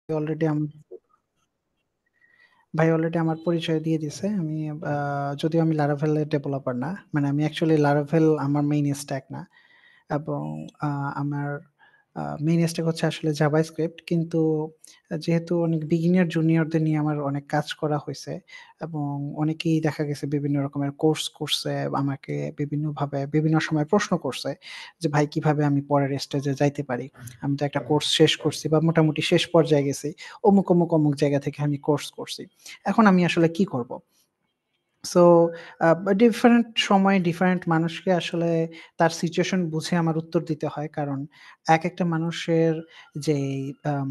Already ভাই already আমার পরিচয় দিয়ে দিছে। আ যদিও আমি Laravel এর ডেভেলপার না। মানে আমি অ্যাকচুয়ালি Laravel আমার মেইন স্ট্যাক না। এবং আ আমার মেইন স্ট্যাক হচ্ছে আসলে জাভাস্ক্রিপ্ট। কিন্তু যেহেতু অনেক বিগিনার জুনিয়রদের নিয়ে আমার অনেক কাজ করা হইছে এবং অনেকেই দেখা গেছে বিভিন্ন রকমের কোর্স করছে। আমাকে বিভিন্নভাবে বিভিন্ন সময় প্রশ্ন করছে যে, "ভাই কিভাবে আমি পরের স্টেজে যাইতে পারি? আমি তো একটা কোর্স শেষ করছি বা মোটামুটি শেষ পর্যায়ে গেছি। অমুক জায়গা থেকে আমি কোর্স করছি। এখন আমি আসলে কি করব?" সো ডিফারেন্ট সময়ে ডিফারেন্ট মানুষকে আসলে তার সিচুয়েশন বুঝে আমার উত্তর দিতে হয়। কারণ একেকটা মানুষের যেই আম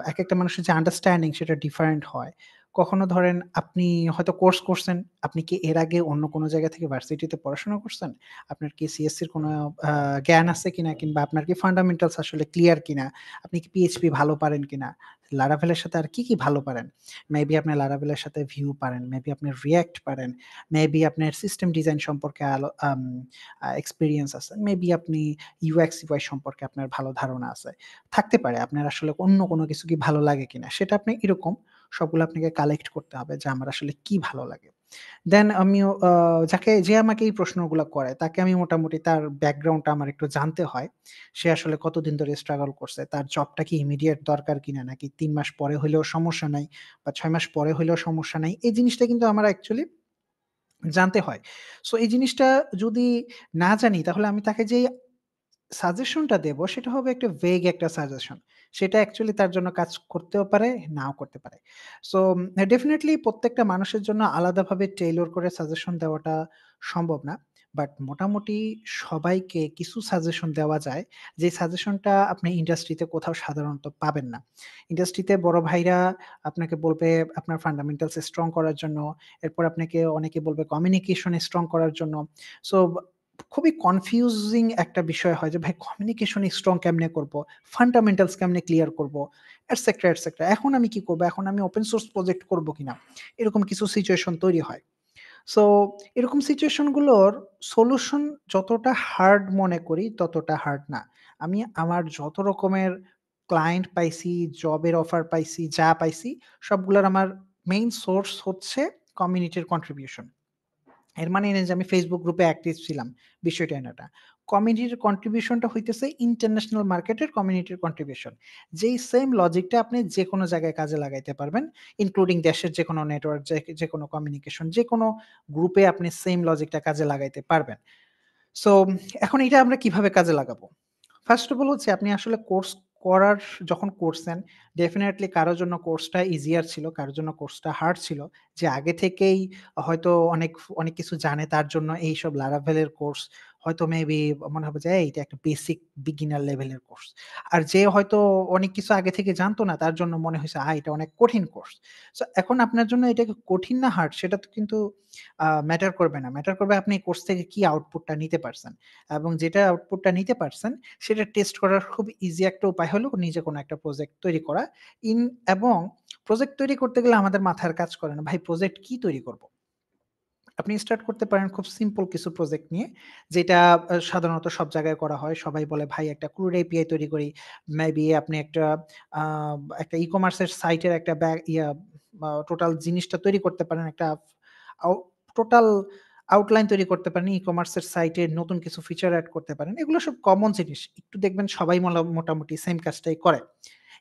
একেকটা মানুষের যে আন্ডারস্ট্যান্ডিং সেটা ডিফারেন্ট হয়। কখনো ধরেন আপনি হয়তো কোর্স করছেন, আপনি কি এর আগে অন্য কোনো জায়গা থেকে ভার্সিটিতে পড়াশোনা করছেন? আপনার কি সিএসসির কোনো আ জ্ঞান আছে কিনা? কিংবা আপনার কি ফান্ডামেন্টালস আসলে ক্লিয়ার কিনা? আপনি কি পিএইচপি ভালো পারেন কিনা? Laravel এর সাথে আর কি ভালো পারেন? মেবি আপনি Laravel এর সাথে Vue পারেন, মেবি আপনি React পারেন। মেবি আপনার সিস্টেম ডিজাইন সম্পর্কে আলো আম আ এক্সপেরিয়েন্স আছে। মেবি আপনি UX, UI সম্পর্কে আপনার ভালো ধারণা আছে। থাকতে পারে আপনার আসলে অন্য কোনো কিছু কি ভালো লাগে কিনা? সেটা আপনি এরকম সবগুলো আপনাকে কালেক্ট করতে হবে যে আমার আসলে কি ভালো লাগে। দেন আমিও যে আমাকে এই প্রশ্নগুলা করে তাকে আমি মোটামুটি তার ব্যাকগ্রাউন্ডটা আমার একটু জানতে হয়। সে আসলে কতদিন ধরে স্ট্রাগল করছে। তার জবটা কি ইমিডিয়েট দরকার কিনা নাকি ৩ মাস পরে হইলেও সমস্যা নাই বা ৬ মাস পরে হইলেও সমস্যা নাই। এই জিনিসটা কিন্তু আমার অ্যাকচুয়ালি জানতে হয়। সো এই জিনিসটা যদি না জানি তাহলে আমি তাকে যেই সাজেশনটা দেব সেটা হবে একটা ভেগ একটা সাজেশন। সেটা অ্যাকচুয়ালি তার জন্য কাজ করতেও পারে, নাও করতে পারে। সো ডেফিনিটলি প্রত্যেকটা মানুষের জন্য আলাদাভাবে টেইলর করে সাজেশন দেওয়াটা সম্ভব না। বাট মোটামুটি সবাইকে কিছু সাজেশন দেওয়া যায়, যে সাজেশনটা আপনি ইন্ডাস্ট্রিতে কোথাও সাধারণত পাবেন না। ইন্ডাস্ট্রিতে বড় ভাইরা আপনাকে বলবে আপনার ফান্ডামেন্টালস স্ট্রং করার জন্য, এরপর আপনাকে অনেকে বলবে কমিউনিকেশন স্ট্রং করার জন্য। সো খুবই কনফিউজিং একটা বিষয় হয় যে ভাই কমিউনিকেশন স্ট্রং কেমনে করব? ফান্ডামেন্টালস কেমনে ক্লিয়ার করব? এটসেট্রা। এখন আমি কি করব? এখন আমি ওপেন সোর্স প্রজেক্ট করব কিনা? এরকম কিছু সিচুয়েশন তৈরি হয়। সো এরকম সিচুয়েশন গুলোর সলিউশন যতটা হার্ড মনে করি ততটা হার্ড না। আমি আমার যত রকমের ক্লায়েন্ট পাইছি, জবের অফার পাইছি, যা পাইছি সবগুলার আমার মেইন সোর্স হচ্ছে কমিউনিটির কন্ট্রিবিউশন। এর মানে এই না যে আমি Facebook গ্রুপে অ্যাক্টিভ ছিলাম। বিষয়টা না এটা। কমিউনিটির কন্ট্রিবিউশনটা হইতেছে ইন্টারন্যাশনাল মার্কেটের কমিউনিটির কন্ট্রিবিউশন। যেই সেম লজিকটা আপনি যেকোনো জায়গায় কাজে লাগাইতে পারবেন। ইনক্লুডিং দেশের যেকোনো নেটওয়ার্ক, যেকোনো কমিউনিকেশন, যেকোনো গ্রুপে আপনি সেম লজিকটা কাজে লাগাইতে পারবেন। সো এখন এটা আমরা কিভাবে কাজে লাগাবো? ফার্স্ট অফ অল হচ্ছে আপনি আসলে কোর্স করার যখন করছেন, ডেফিনিটলি কারো জন্য কোর্সটা ইজিয়ার ছিল, কারো জন্য কোর্সটা হার্ড ছিল। যে আগে থেকেই হয়তো অনেক কিছু জানে তার জন্য এইসব Laravel এর কোর্স হয়তো মেবি মনে হবে যে এইটা একটা বেসিক বিগিনার লেভেলের কোর্স। আর যে হয়তো অনেক কিছু আগে থেকে জানতো না তার জন্য মনে হইছে এটা অনেক কঠিন কোর্স। সো এখন আপনার জন্য এটা কি কঠিন না হার্ড সেটা তো কিন্তু ম্যাটার করবে না। ম্যাটার করবে আপনি এই কোর্স থেকে কি আউটপুটটা নিতে পারছেন। এবং যেটা আউটপুটটা নিতে পারছেন সেটা টেস্ট করার খুব ইজি একটা উপায় হলো নিজে কোনো একটা প্রজেক্ট তৈরি করা। ইন এবং প্রজেক্ট তৈরি করতে গেলে আমাদের মাথার কাজ করে না। ভাই প্রজেক্ট কি তৈরি করব? আপনি স্টার্ট করতে পারেন খুব সিম্পল কিছু প্রজেক্ট নিয়ে, যেটা সাধারণত সব জায়গায় করা হয়। সবাই বলে, "ভাই একটা ক্রুড এপিআই তৈরি করি।" মেবি আপনি আ একটা ই-কমার্সের সাইটের একটা টোটাল জিনিসটা তৈরি করতে পারেন। একটা আউ টোটাল আউটলাইন তৈরি করতে পারেন। ই-কমার্সের সাইটে নতুন কিছু ফিচার এড করতে পারেন। এগুলো সব কমন জিনিস। একটু দেখবেন সবাই মোটামুটি সেম কাজটাই করে।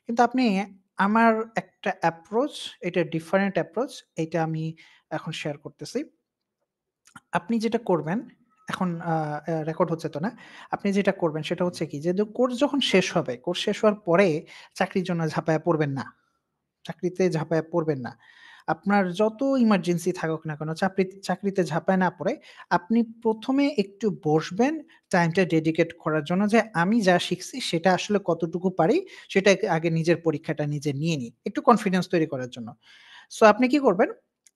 কিন্তু আপনি আমার একটা অ্যাপ্রোচ, এটা ডিফারেন্ট অ্যাপ্রোচ। এইটা আমি এখন শেয়ার করতেছি। আপনি যেটা করবেন এখন রেকর্ড হচ্ছে তো না? আপনি যেটা করবেন সেটা হচ্ছে কি যে কোর্স যখন শেষ হবে, কোর্স শেষ হওয়ার পরে চাকরির জন্য ঝাঁপায়া পড়বেন না। চাকরিতে ঝাঁপায়া পড়বেন না। আপনার যত ইমার্জেন্সি থাকুক না কেন চাকরিতে ঝাঁপায় না পড়ে আপনি ১ম এ একটু বসবেন টাইমটা ডেডিকেট করার জন্য যে আমি যা শিখছি সেটা আসলে কতটুকু পারি সেটা আগে নিজের পরীক্ষাটা নিজে নিয়ে নিই। একটু কনফিডেন্স তৈরি করার জন্য। সো আপনি কি করবেন?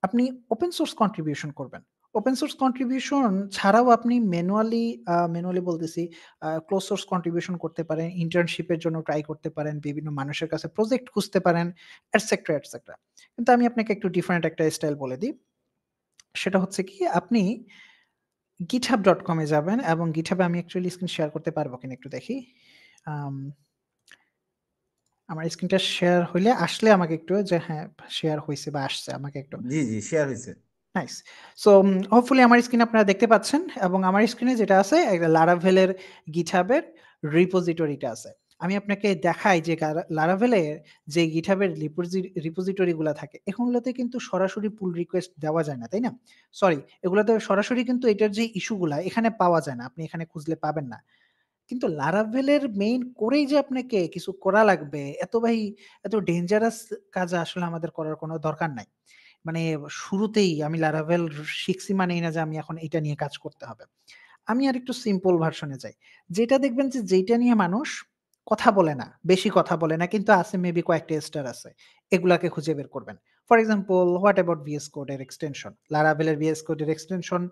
আপনি ওপেন সোর্স কন্ট্রিবিউশন করবেন। ওপেন সোর্স কন্ট্রিবিউশন ছাড়াও আপনি ম্যানুয়ালি বলতেছি ক্লোজ সোর্স কন্ট্রিবিউশন করতে পারেন। ইন্টার্নশিপ এর জন্য ট্রাই করতে পারেন। বিভিন্ন মানুষের কাছে প্রজেক্ট খুঁজতে পারেন, এটসেট্রা। কিন্তু আমি আপনাকে একটু ডিফারেন্ট একটা স্টাইল বলে দিই। সেটা হচ্ছে কি আপনি github.com এ যাবেন এবং GitHub এ আমি অ্যাকচুয়ালি স্ক্রিন শেয়ার করতে পারবো কিনা একটু দেখি। আম আমার স্ক্রিনটা শেয়ার হইলে আসলে আমাকে একটু যে হ্যাঁ, শেয়ার হইছে বা আসছে আমাকে একটু জি, জি, শেয়ার হইছে। নাইস। সো হোপফুলি আমার স্ক্রিনে আপনারা দেখতে পাচ্ছেন এবং আমার স্ক্রিনে যেটা আছে একটা Laravel এর GitHub এর রিপোজিটরিটা আছে। আমি আপনাকে দেখাই যে Laravel এর যে GitHub এর রিপোজিটরি গুলা থাকে, এগুলোতে কিন্তু সরাসরি পুল রিকোয়েস্ট দেওয়া যায় না, তাই না? সরি, এগুলাতে সরাসরি কিন্তু এটার যে ইস্যু গুলা এখানে পাওয়া যায় না। আপনি এখানে খুঁজলে পাবেন না। কিন্তু Laravel এর মেইন করেই যে আপনাকে কিছু করা লাগবে, এত ডেঞ্জারাস কাজ আসলে আমাদের করার কোনো দরকার নাই। মানে শুরুতেই আমি Laravel শিখছি মানেই না যে আমি এখন এটা নিয়ে কাজ করতে হবে। আমি আরেকটু সিম্পল ভার্সন এ যাই। যেটা দেখবেন যে যেইটা নিয়ে মানুষ কথা বলে না, বেশি কথা বলে না কিন্তু আছে মেবি কয়েকটা স্টার আছে। এগুলাকে খুঁজে বের করবেন। For example what about VS Code এর এক্সটেনশন? Laravel এর VS Code এর এক্সটেনশন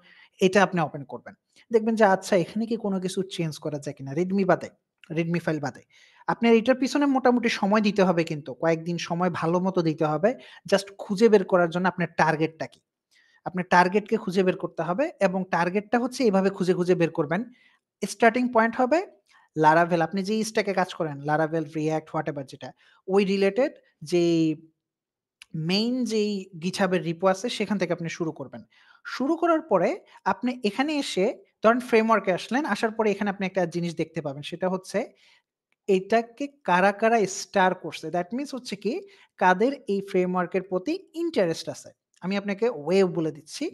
এটা আপনি ওপেন করবেন। দেখবেন যে আচ্ছা এখানে কি কোনো কিছু চেঞ্জ করা যায় কিনা? রিডমি ফাইল বাদে। আপনার এটার পিছনে মোটামুটি সময় দিতে হবে কিন্তু। কয়েকদিন সময় ভালো মতো দিতে হবে। জাস্ট খুঁজে বের করার জন্য আপনার টার্গেটটা কি? আপনার টার্গেটকে খুঁজে বের করতে হবে এবং টার্গেটটা হচ্ছে এভাবে খুঁজে বের করবেন। স্টার্টিং পয়েন্ট হবে Laravel আপনি যেই স্ট্যাক এ কাজ করেন Laravel, React হোয়াটএভার যেটা, ওই রিলেটেড যেই মেইন যেই GitHub এর রিপো আছে সেখান থেকে আপনি শুরু করবেন। শুরু করার পরে আপনি এখানে এসে ধরেন ফ্রেমওয়ার্ক এ আসলেন, আসার পরে এখানে আপনি একটা জিনিস দেখতে পাবেন। সেটা হচ্ছে এটাকে কারা স্টার করছে। দ্যাট মিনস হচ্ছে কি কাদের এই ফ্রেমওয়ার্ক এর প্রতি ইন্টারেস্ট আছে। আমি আপনাকে ওয়েব বলে দিচ্ছি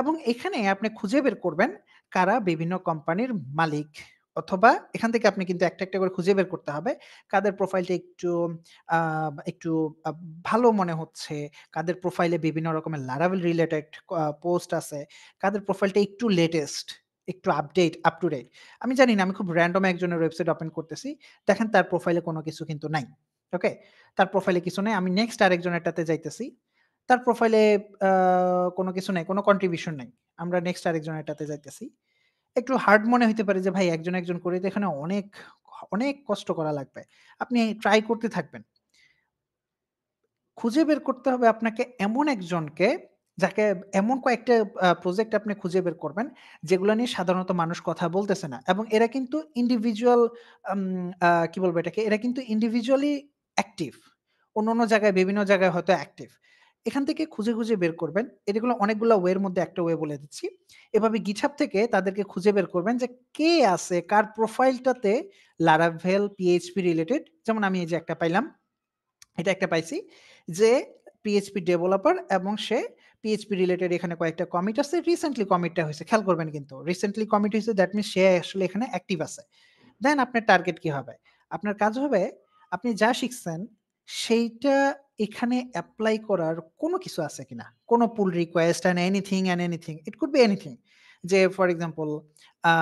এবং এখানে আপনি খুঁজে বের করবেন কারা বিভিন্ন কোম্পানির মালিক অথবা এখান থেকে আপনি কিন্তু একটা করে খুঁজে বের করতে হবে। কাদের প্রোফাইলটা আ একটু আ ভালো মনে হচ্ছে, কাদের প্রোফাইলে বিভিন্ন রকমের Laravel রিলেটেড পোস্ট আছে, কাদের প্রোফাইলটা একটু লেটেস্ট, একটু আপ টু ডেট। আমি জানি না আমি খুব র‍্যান্ডম একজনের ওয়েবসাইট ওপেন করতেছি। দেখেন তার প্রোফাইলে কোনো কিছু কিন্তু নাই। ওকে? তার প্রোফাইলে কিছু নাই। আমি নেক্সট আরেকজনেরটাতে যাইতেছি। তার প্রোফাইলে আ কোনো কিছু নাই, কোনো কন্ট্রিবিউশন নাই। আমরা নেক্সট আরেকজনেরটাতে যাইতেছি। একটু হার্ড মনে হইতে পারে যে ভাই একজন করে তো এখানে অনেক কষ্ট করা লাগবে। আপনি ট্রাই করতে থাকবেন। খুঁজে বের করতে হবে আপনাকে এমন একজনকে, যাকে এমন কয়েকটা প্রজেক্ট আপনি খুঁজে বের করবেন, যেগুলো নিয়ে সাধারণত মানুষ কথা বলতেছে না। এবং এরা কিন্তু ইন্ডিভিজুয়াল আম আ কি বলবো এটাকে? এরা কিন্তু ইন্ডিভিজুয়ালি অ্যাক্টিভ। অন্য জায়গায় বিভিন্ন জায়গায় হয়তো অ্যাক্টিভ। এখান থেকে খুঁজে বের করবেন। এগুলো অনেকগুলা ওয়ে এর মধ্যে একটা ওয়ে বলে দিচ্ছি। এভাবে GitHub থেকে তাদেরকে খুঁজে বের করবেন যে কে আছে, কার প্রোফাইলটাতে Laravel, PHP রিলেটেড যেমন আমি এই যে একটা পাইলাম। এটা একটা পাইছি যে PHP ডেভেলপার এবং সে PHP রিলেটেড এখানে কয়েকটা কমিট আছে। রিসেন্টলি কমিটটা হইছে। খেয়াল করবেন কিন্তু। রিসেন্টলি কমিট হইছে দ্যাট মিনস সে আসলে এখানে অ্যাক্টিভ আছে। দেন আপনার টার্গেট কি হবে? আপনার কাজ হবে আপনি যা শিখছেন সেইটা এখানে এপ্লাই করার কোনো কিছু আছে কিনা? কোনো পুল request and anything. It could be anything. যে ফর এক্সাম্পল আ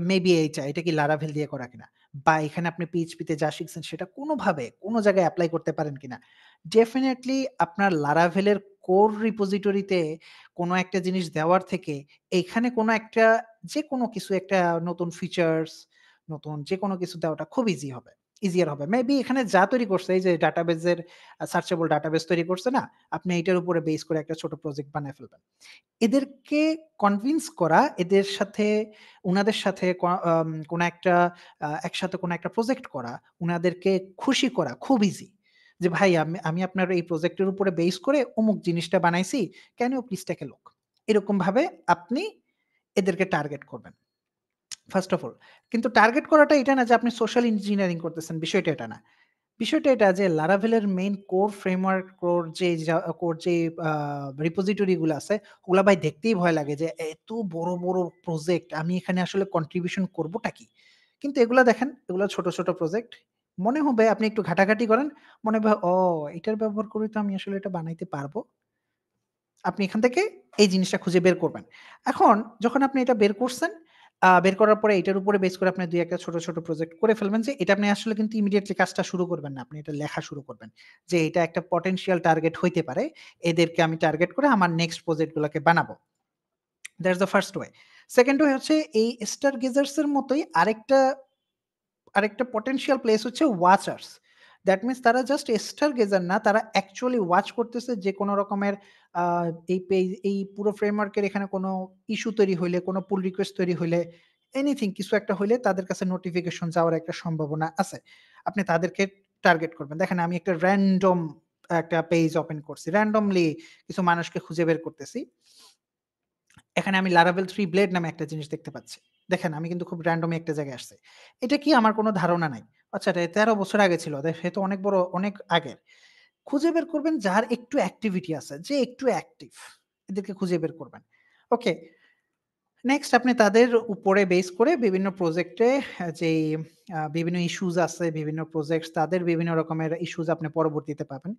মেবি এটা কি Laravel দিয়ে করা কিনা? বা এখানে আপনি PHP তে যা শিখছেন সেটা কোনোভাবে কোন জায়গায় এপ্লাই করতে পারেন কিনা? ডেফিনিটলি আপনার Laravel এর কোর রিপোজিটরিতে কোনো একটা জিনিস দেওয়ার থেকে এইখানে কোনো একটা যেকোনো কিছু একটা নতুন ফিচারস, নতুন যেকোনো কিছু দেওয়াটা খুব ইজিয়ার হবে। মেবি এখানে যা তৈরি করছে এই যে ডাটাবেজের সার্চেবল ডাটাবেস তৈরি করছে না? আপনি এটার উপরে বেস করে একটা ছোট প্রজেক্ট বানায় ফেলবেন। এদেরকে কনভিন্স করা, উনাদের সাথে কোনো একটা একসাথে কোনো একটা প্রজেক্ট করা, উনাদেরকে খুশি করা খুব ইজি। যে ভাই আমি আপনার এই প্রজেক্টের উপরে বেস করে অমুক জিনিসটা বানাইছি। Can you please take a look? এরকমভাবে আপনি এদেরকে টার্গেট করবেন। First of all. কিন্তু টার্গেট করাটা এটা না যে আপনি সোশ্যাল ইঞ্জিনিয়ারিং করতেছেন, বিষয়টা এটা না। বিষয়টা এটা যে Laravel এর মেইন কোর ফ্রেমওয়ার্ক, কোর যে আ রিপোজিটরি গুলা আছে, ওগুলা ভাই দেখতেই ভয় লাগে যে এত বড় প্রজেক্ট আমি এখানে আসলে কন্ট্রিবিউশন করবোটা কি? কিন্তু এগুলা দেখেন, এগুলা ছোট প্রজেক্ট। মনে হবে আপনি একটু ঘাটাঘাটি করেন, মনে হবে এটার ব্যবহার করেই তো আমি আসলে এটা বানাইতে পারবো। আপনি এখান থেকে এই জিনিসটা খুঁজে বের করবেন। এখন যখন আপনি এটা বের করছেন, বের করার পরে এটার উপরে বেস করে আপনি ২ ১ টা ছোট প্রজেক্ট করে ফেলবেন যে এটা আপনি আসলে কিন্তু ইমিডিয়েটলি কাজটা শুরু করবেন না। আপনি এটা লেখা শুরু করবেন। যে এটা একটা পটেনশিয়াল টার্গেট হইতে পারে। এদেরকে আমি টার্গেট করে আমার নেক্সট প্রজেক্ট গুলাকে বানাবো। That's the first way. Second way হচ্ছে এই স্টারগেজার্স এর মতোই আরেকটা পটেনশিয়াল প্লেস হচ্ছে ওয়াচার্স। দ্যাট মিনস তারা জাস্ট স্টার গেজার না, তারা অ্যাকচুয়ালি ওয়াচ করতেছে যে কোন রকমের আ এই পুরো ফ্রেমওয়ার্ক এর এখানে কোনো ইস্যু তৈরি হইলে, কোনো পুল রিকোয়েস্ট তৈরি হইলে, এনিথিং কিছু একটা হইলে তাদের কাছে নোটিফিকেশন যাওয়ার একটা সম্ভাবনা আছে। আপনি তাদেরকে টার্গেট করবেন। দেখেন আমি একটা র‍্যান্ডম একটা পেজ ওপেন করছি। র‍্যান্ডমলি কিছু মানুষকে খুঁজে বের করতেছি। এখানে আমি Laravel 3 Blade নামে একটা জিনিস দেখতে পাচ্ছি। দেখেন আমি কিন্তু খুব র‍্যান্ডমলি একটা জায়গায় আসছি। এটা কি আমার কোনো ধারণা নাই। আচ্ছা এটা ১৩ বছর আগে ছিল। সে তো অনেক বড় অনেক আগের। খুঁজে বের করবেন যার একটু অ্যাক্টিভিটি আছে, যে একটু অ্যাক্টিভ। এদেরকে খুঁজে বের করবেন। ওকে। নেক্সট আপনি তাদের উপরে বেস করে বিভিন্ন প্রজেক্টে যেই বিভিন্ন ইস্যুস আছে, বিভিন্ন প্রজেক্টস তাদের বিভিন্ন রকমের ইস্যুস আপনি পরবর্তীতে পাবেন।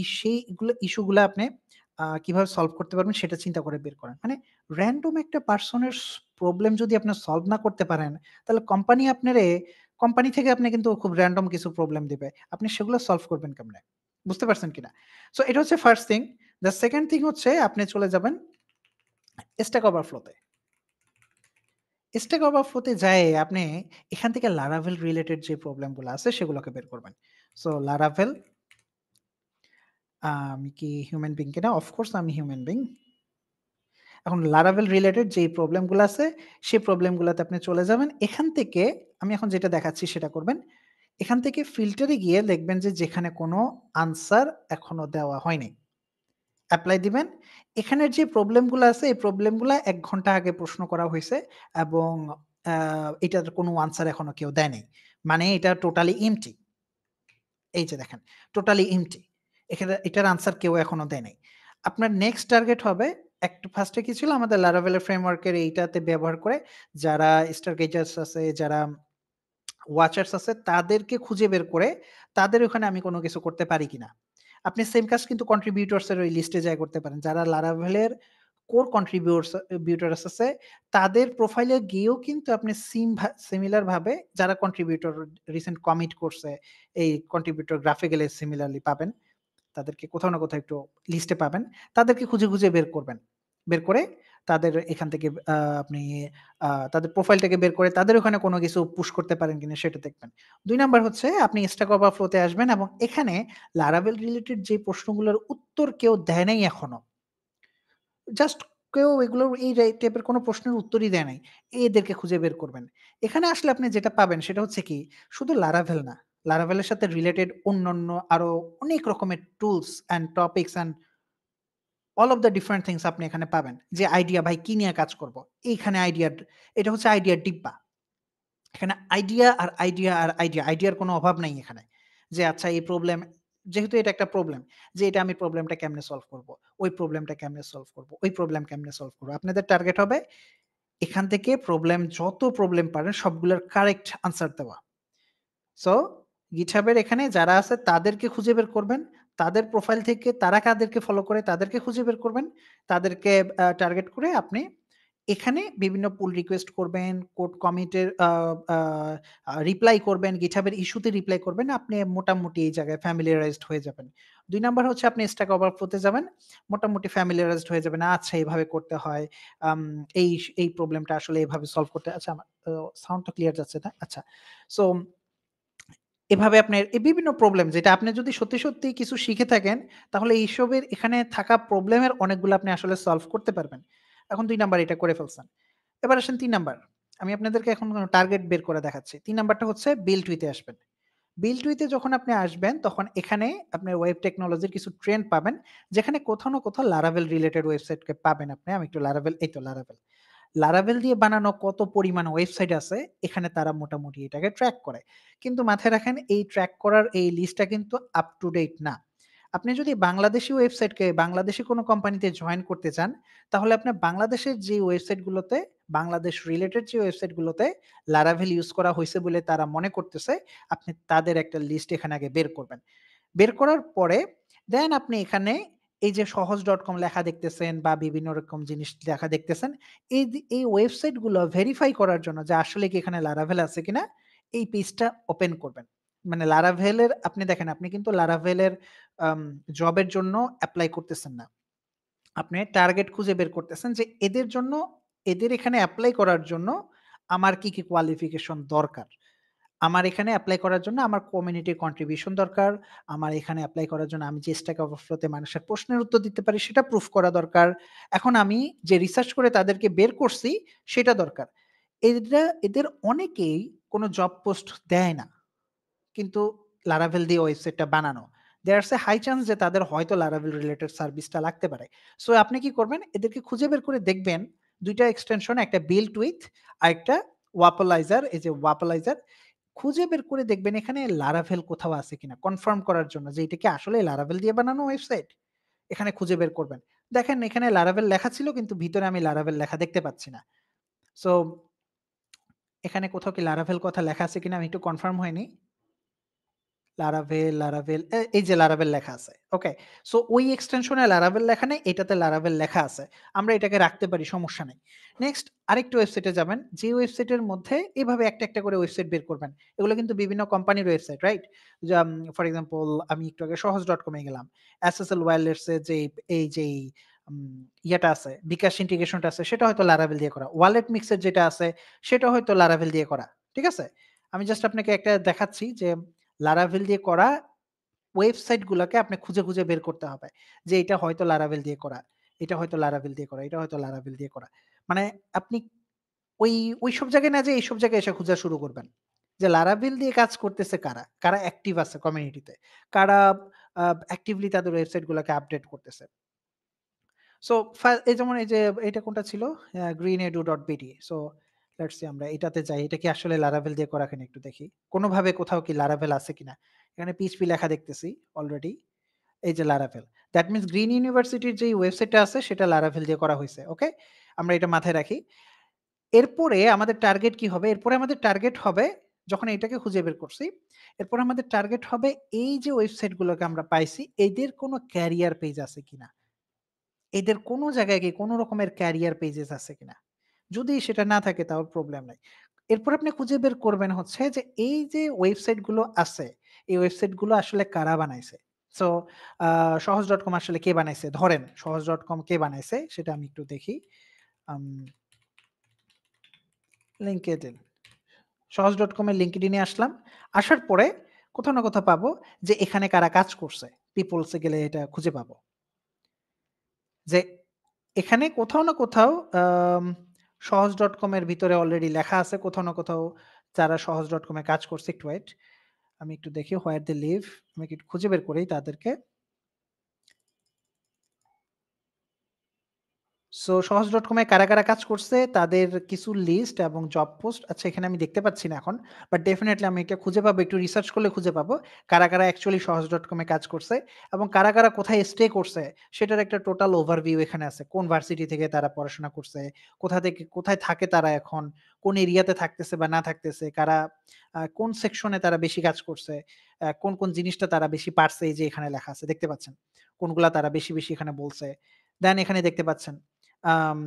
সেইগুলো ইস্যুগুলা আপনি কিভাবে সলভ করতে পারবেন সেটা চিন্তা করে বের করেন। মানে র‍্যান্ডম একটা পারসনের প্রবলেম যদি আপনি সলভ না করতে পারেন, তাহলে কোম্পানি থেকে আপনি কিন্তু খুব র‍্যান্ডম কিছু প্রবলেম দিবে। আপনি সেগুলো সলভ করবেন কেমনে? বুঝতে পারছেন কিনা? সো এটা হচ্ছে first thing. The second thing হচ্ছে আপনি চলে যাবেন Stack Overflow তে। Stack Overflow তে যেয়ে আপনি এখান থেকে Laravel রিলেটেড যে প্রবলেম গুলো আছে সেগুলোকে বের করবেন। সো Laravel আমি কি হিউম্যান বিং কিনা? অফ কোর্স আমি হিউম্যান বিং। এখন Laravel রিলেটেড যেই প্রবলেম গুলো আছে সেই প্রবলেম গুলাতে আপনি চলে যাবেন। এখান থেকে আমি এখন যেটা দেখাচ্ছি সেটা করবেন। এখান থেকে ফিল্টারে গিয়ে দেখবেন যে যেখানে কোনো আনসার এখনো দেওয়া হয়নি। এপ্লাই দিবেন। এখানের যে প্রবলেম গুলা আছে এই প্রবলেম গুলা ১ ঘন্টা আগে প্রশ্ন করা হইছে এবং আ এটার কোনো আনসার এখনো কেউ দেয় নাই। মানে এটা টোটালি এম্পটি। এই যে দেখেন, টোটালি এম্পটি। এটার আনসার কেউ এখনো দেয় নাই। আপনার নেক্সট টার্গেট হবে একটু ফার্স্ট এ কি ছিল? আমাদের Laravel এর ফ্রেমওয়ার্ক এর এইটাতে ব্যবহার করে যারা স্টারগেজার্স আছে, যারা ওয়াচার্স আছে তাদেরকে খুঁজে বের করে তাদের ওখানে আমি কোনো কিছু করতে পারি কিনা। আপনি সেম কাজ কিন্তু কন্ট্রিবিউটরস এর ওই লিস্টে যেয়ে করতে পারেন। যারা Laravel এর কোর বিউটারস আছে তাদের প্রোফাইলে গিয়েও কিন্তু আপনি সিমিলার ভাবে যারা কন্ট্রিবিউটর রিসেন্ট কমিট করছে এই কন্ট্রিবিউটর গ্রাফিক্যালি সিমিলারলি পাবেন। তাদেরকে কোথাও না কোথাও একটু লিস্টে পাবেন। তাদেরকে খুঁজে, খুঁজে বের করবেন। বের করে তাদের এখান থেকে আপনি তাদের প্রোফাইলটাকে বের করে তাদের ওখানে কোনো কিছু পুশ করতে পারেন কিনা সেটা দেখবেন। ২ নাম্বার হচ্ছে আপনি Stack Overflow তে আসবেন এবং এখানে Laravel রিলেটেড যে প্রশ্নগুলোর উত্তর কেউ দেয় নাই এখনো। জাস্ট কেউ এগুলোর এই টাইপের কোনো প্রশ্নের উত্তরই দেয় নাই। এদেরকে খুঁজে বের করবেন। এখানে আসলে আপনি যেটা পাবেন সেটা হচ্ছে কি শুধু Laravel না। Laravel এর সাথে রিলেটেড অন্যান্য আরো অনেক রকমের tools and topics and all of the different things আপনি এখানে পাবেন। যে আইডিয়া ভাই কি নিয়ে কাজ করব? এইখানে এটা হচ্ছে আইডিয়ার ডিব্বা। এখানে আইডিয়ার কোনো অভাব নাই এখানে। যে আচ্ছা এই প্রবলেম যেহেতু এটা একটা প্রবলেম, যে এটা আমি প্রবলেমটা কেমনে সলভ করব? ওই প্রবলেমটা কেমনে সলভ করব? ওই প্রবলেম কেমনে সলভ করব? আপনাদের টার্গেট হবে এখান থেকে যত প্রবলেম পারেন সবগুলোর কারেক্ট আনসার দেওয়া। সো GitHub এর এখানে যারা আছে তাদেরকে খুঁজে বের করবেন। তাদের প্রোফাইল থেকে তারা কাদেরকে ফলো করে তাদেরকে খুঁজে বের করবেন। তাদেরকে টার্গেট করে আপনি এখানে বিভিন্ন পুল রিকোয়েস্ট করবেন, কোড কমিট এর আ আ আ রিপ্লাই করবেন, GitHub এর ইস্যুতে রিপ্লাই করবেন। আপনি মোটামুটি এই জায়গায় ফ্যামিলিয়ারাইজড হয়ে যাবেন। ২ নাম্বার হচ্ছে আপনি Stack Overflow তে যাবেন। মোটামুটি ফ্যামিলিয়ারাইজড হয়ে যাবেন। আচ্ছা এভাবে করতে হয়। আম এই প্রবলেমটা আসলে এভাবে সলভ করতে আচ্ছা আমার সাউন্ড তো ক্লিয়ার যাচ্ছে না? আচ্ছা। সো এভাবে আপনার বিভিন্ন প্রবলেম যেটা আপনি যদি সত্যি, সত্যি কিছু শিখে থাকেন, তাহলে এইসবের এখানে থাকা প্রবলেমের অনেকগুলো আপনি আসলে সলভ করতে পারবেন। এখন ২ নাম্বার এটা করে ফেলছেন। এবার আসেন ৩ নাম্বার। আমি আপনাদেরকে এখন টার্গেট বের করে দেখাচ্ছি। ৩ নাম্বারটা হচ্ছে build with এ আসবেন। build with এ যখন আপনি আসবেন, তখন এখানে আপনার ওয়েব টেকনোলজির কিছু ট্রেন্ড পাবেন, যেখানে কোথাও না কোথাও Laravel রিলেটেড ওয়েবসাইটকে পাবেন আপনি। আমি একটু Laravel এই তো Laravel। Laravel দিয়ে বানানো কত পরিমাণ ওয়েবসাইট আছে, এখানে তারা মোটামুটি এটাকে ট্র্যাক করে। কিন্তু মাথায় রাখেন এই ট্র্যাক করার এই লিস্টটা কিন্তু আপ টু ডেট না। আপনি যদি বাংলাদেশী ওয়েবসাইটকে বাংলাদেশী কোনো কোম্পানিতে জয়েন করতে চান, তাহলে আপনার বাংলাদেশের যে ওয়েবসাইটগুলোতে বাংলাদেশ রিলেটেড যে ওয়েবসাইটগুলোতে Laravel ইউজ করা হইছে বলে তারা মনে করতেছে, আপনি তাদের একটা লিস্ট এখানে আগে বের করবেন। বের করার পরে দেন আপনি এখানে এই যে সহজ.com লেখা দেখতেছেন বা বিভিন্ন রকম জিনিস লেখা দেখতেছেন, এই ওয়েবসাইট গুলো ভেরিফাই করার জন্য যে আসলে কি এখানে Laravel আছে কিনা এই পেজটা ওপেন করবেন। মানে Laravel এর আপনি দেখেন আপনি কিন্তু Laravel এর আম জবের জন্য এপ্লাই করতেছেন না। আপনি টার্গেট খুঁজে বের করতেছেন যে এদের এখানে এপ্লাই করার জন্য আমার কি, কি কোয়ালিফিকেশন দরকার। আমার এখানে এপ্লাই করার জন্য আমার কমিউনিটি কন্ট্রিবিউশন দরকার। আমার এখানে এপ্লাই করার জন্য আমি যে Stack Overflow তে মানুষের প্রশ্নের উত্তর দিতে পারি সেটা প্রুফ করা দরকার। এখন আমি যে রিসার্চ করে তাদেরকে বের করছি সেটা দরকার। এদের অনেকেই কোন জব পোস্ট দেয় না। কিন্তু Laravel দিয়ে ওয়েবসাইটটা বানানো। There's a high chance যে তাদের হয়তো Laravel রিলেটেড সার্ভিসটা লাগতে পারে। সো আপনি কি করবেন? এদেরকে খুঁজে বের করে দেখবেন ২ টা এক্সটেনশন, একটা built with আরেকটা Wapalizer। এই যে Wapalizer খুঁজে বের করে দেখবেন এখানে Laravel কোথাও আছে কিনা কনফার্ম করার জন্য যে এটা কি আসলেই Laravel দিয়ে বানানো ওয়েবসাইট? এখানে খুঁজে বের করবেন। দেখেন এখানে Laravel লেখা ছিল কিন্তু ভিতরে আমি Laravel লেখা দেখতে পাচ্ছি না। সো এখানে কোথাও কি Laravel কথা লেখা আছে কিনা আমি একটু কনফার্ম হয়ে নিই। Laravel এই যে Laravel লেখা আছে। ওকে। সো ওই এক্সটেনশনে Laravel লেখা নেই, এটাতে Laravel লেখা আছে। আমরা এটাকে রাখতে পারি, সমস্যা নেই। নেক্সট আরেকটা ওয়েবসাইটে যাবেন। যে ওয়েবসাইটের মধ্যে এভাবে একটা, একটা করে ওয়েবসাইট বের করবেন। এগুলো কিন্তু বিভিন্ন কোম্পানির ওয়েবসাইট, রাইট? ফর এক্সাম্পল আমি একটু আগে সহজ.com এ গেলাম। SSL Wireless এর যে এই যেই ইয়েটা আছে, বিকাশ ইন্টিগ্রেশনটা আছে সেটা হয়তো Laravel দিয়ে করা। ওয়ালেট মিক্স এর যেটা আছে সেটা হয়তো Laravel দিয়ে করা। ঠিক আছে? আমি জাস্ট আপনাকে একটা দেখাচ্ছি যে Laravel দিয়ে করা ওয়েবসাইট গুলাকে আপনি খুঁজে, খুঁজে বের করতে হবে। যে এটা হয়তো Laravel দিয়ে করা, এটা হয়তো Laravel দিয়ে করা, এটা হয়তো Laravel দিয়ে করা। মানে আপনি ওই ওইসব জায়গায় না যেয়ে এইসব জায়গায় এসে খোঁজা শুরু করবেন। যে Laravel দিয়ে কাজ করতেছে কারা? কারা অ্যাক্টিভ আছে কমিউনিটিতে? কারা অ্যাক্টিভলি তাদের ওয়েবসাইট গুলাকে আপডেট করতেছে? সো এই যেমন এই যে এটা কোনটা ছিল? greenedu.bd। সো লেটস সি আমরা এটাতে যাই। এটা কি আসলে Laravel দিয়ে করা কিনা একটু দেখি। কোনভাবে কোথাও কি Laravel আছে কিনা? এখানে PHP লেখা দেখতেছি অলরেডি। এই যে Laravel। দ্যাট মিনস গ্রিন ইউনিভার্সিটির যেই ওয়েবসাইটটা আছে সেটা Laravel দিয়ে করা হইছে। ওকে? আমরা এটা মাথায় রাখি। এরপরে আমাদের টার্গেট কি হবে? এরপরে আমাদের টার্গেট হবে যখন এটাকে খুঁজে বের করছি, এরপরে আমাদের টার্গেট হবে এই যে ওয়েবসাইট গুলোকে আমরা পাইছি এদের কোন ক্যারিয়ার পেজ আছে কিনা? এদের কোন জায়গায় গিয়ে কোন রকমের ক্যারিয়ার পেজেস আছে কিনা? যদি সেটা না থাকে তাহলে প্রবলেম নাই। এরপর আপনি খুঁজে বের করবেন হচ্ছে যে এই যে ওয়েবসাইট গুলো আছে, এই ওয়েবসাইট গুলো আসলে কারা বানাইছে? সো আ সহজ.com আসলে কে বানাইছে? ধরেন সহজ.com কে বানাইছে সেটা আমি একটু দেখি। আম LinkedIn। সহজ.com এর LinkedIn এ আসলাম। আসার পরে কোথাও না কোথাও পাবো যে এখানে কারা কাজ করছে। পিপলস এ গেলে এটা খুঁজে পাবো। যে এখানে কোথাও না কোথাও সহজ.com এর ভিতরে অলরেডি লেখা আছে কোথাও না কোথাও যারা সহজ.com এ কাজ করছে। একটু ওয়েট। আমি একটু দেখি হোয়ার দে লিভ। আমি একটু খুঁজে বের করি তাদেরকে। সো সহজ.com এ কারা, কারা কাজ করছে তাদের কিছু লিস্ট এবং জব পোস্ট আচ্ছা এখানে আমি দেখতে পাচ্ছি না এখন। বাট ডেফিনিটলি আমি এটা খুঁজে পাবো। একটু রিসার্চ করলে খুঁজে পাবো। কারা, কারা অ্যাকচুয়ালি সহজ.com এ কাজ করছে এবং কারা, কারা কোথায় স্টে করছে সেটার একটা টোটাল ওভারভিউ এখানে আছে। কোন ভার্সিটি থেকে তারা পড়াশোনা করছে, কোথা থেকে কোথায় থাকে তারা এখন, কোন এরিয়াতে থাকতেছে বা না থাকতেছে, কারা কোন সেকশনে তারা বেশি কাজ করছে, কোন, কোন জিনিসটা তারা বেশি পারছে এই যে এখানে লেখা আছে দেখতে পাচ্ছেন। কোনগুলা তারা বেশি, বেশি এখানে বলছে। দেন এখানে দেখতে পাচ্ছেন আম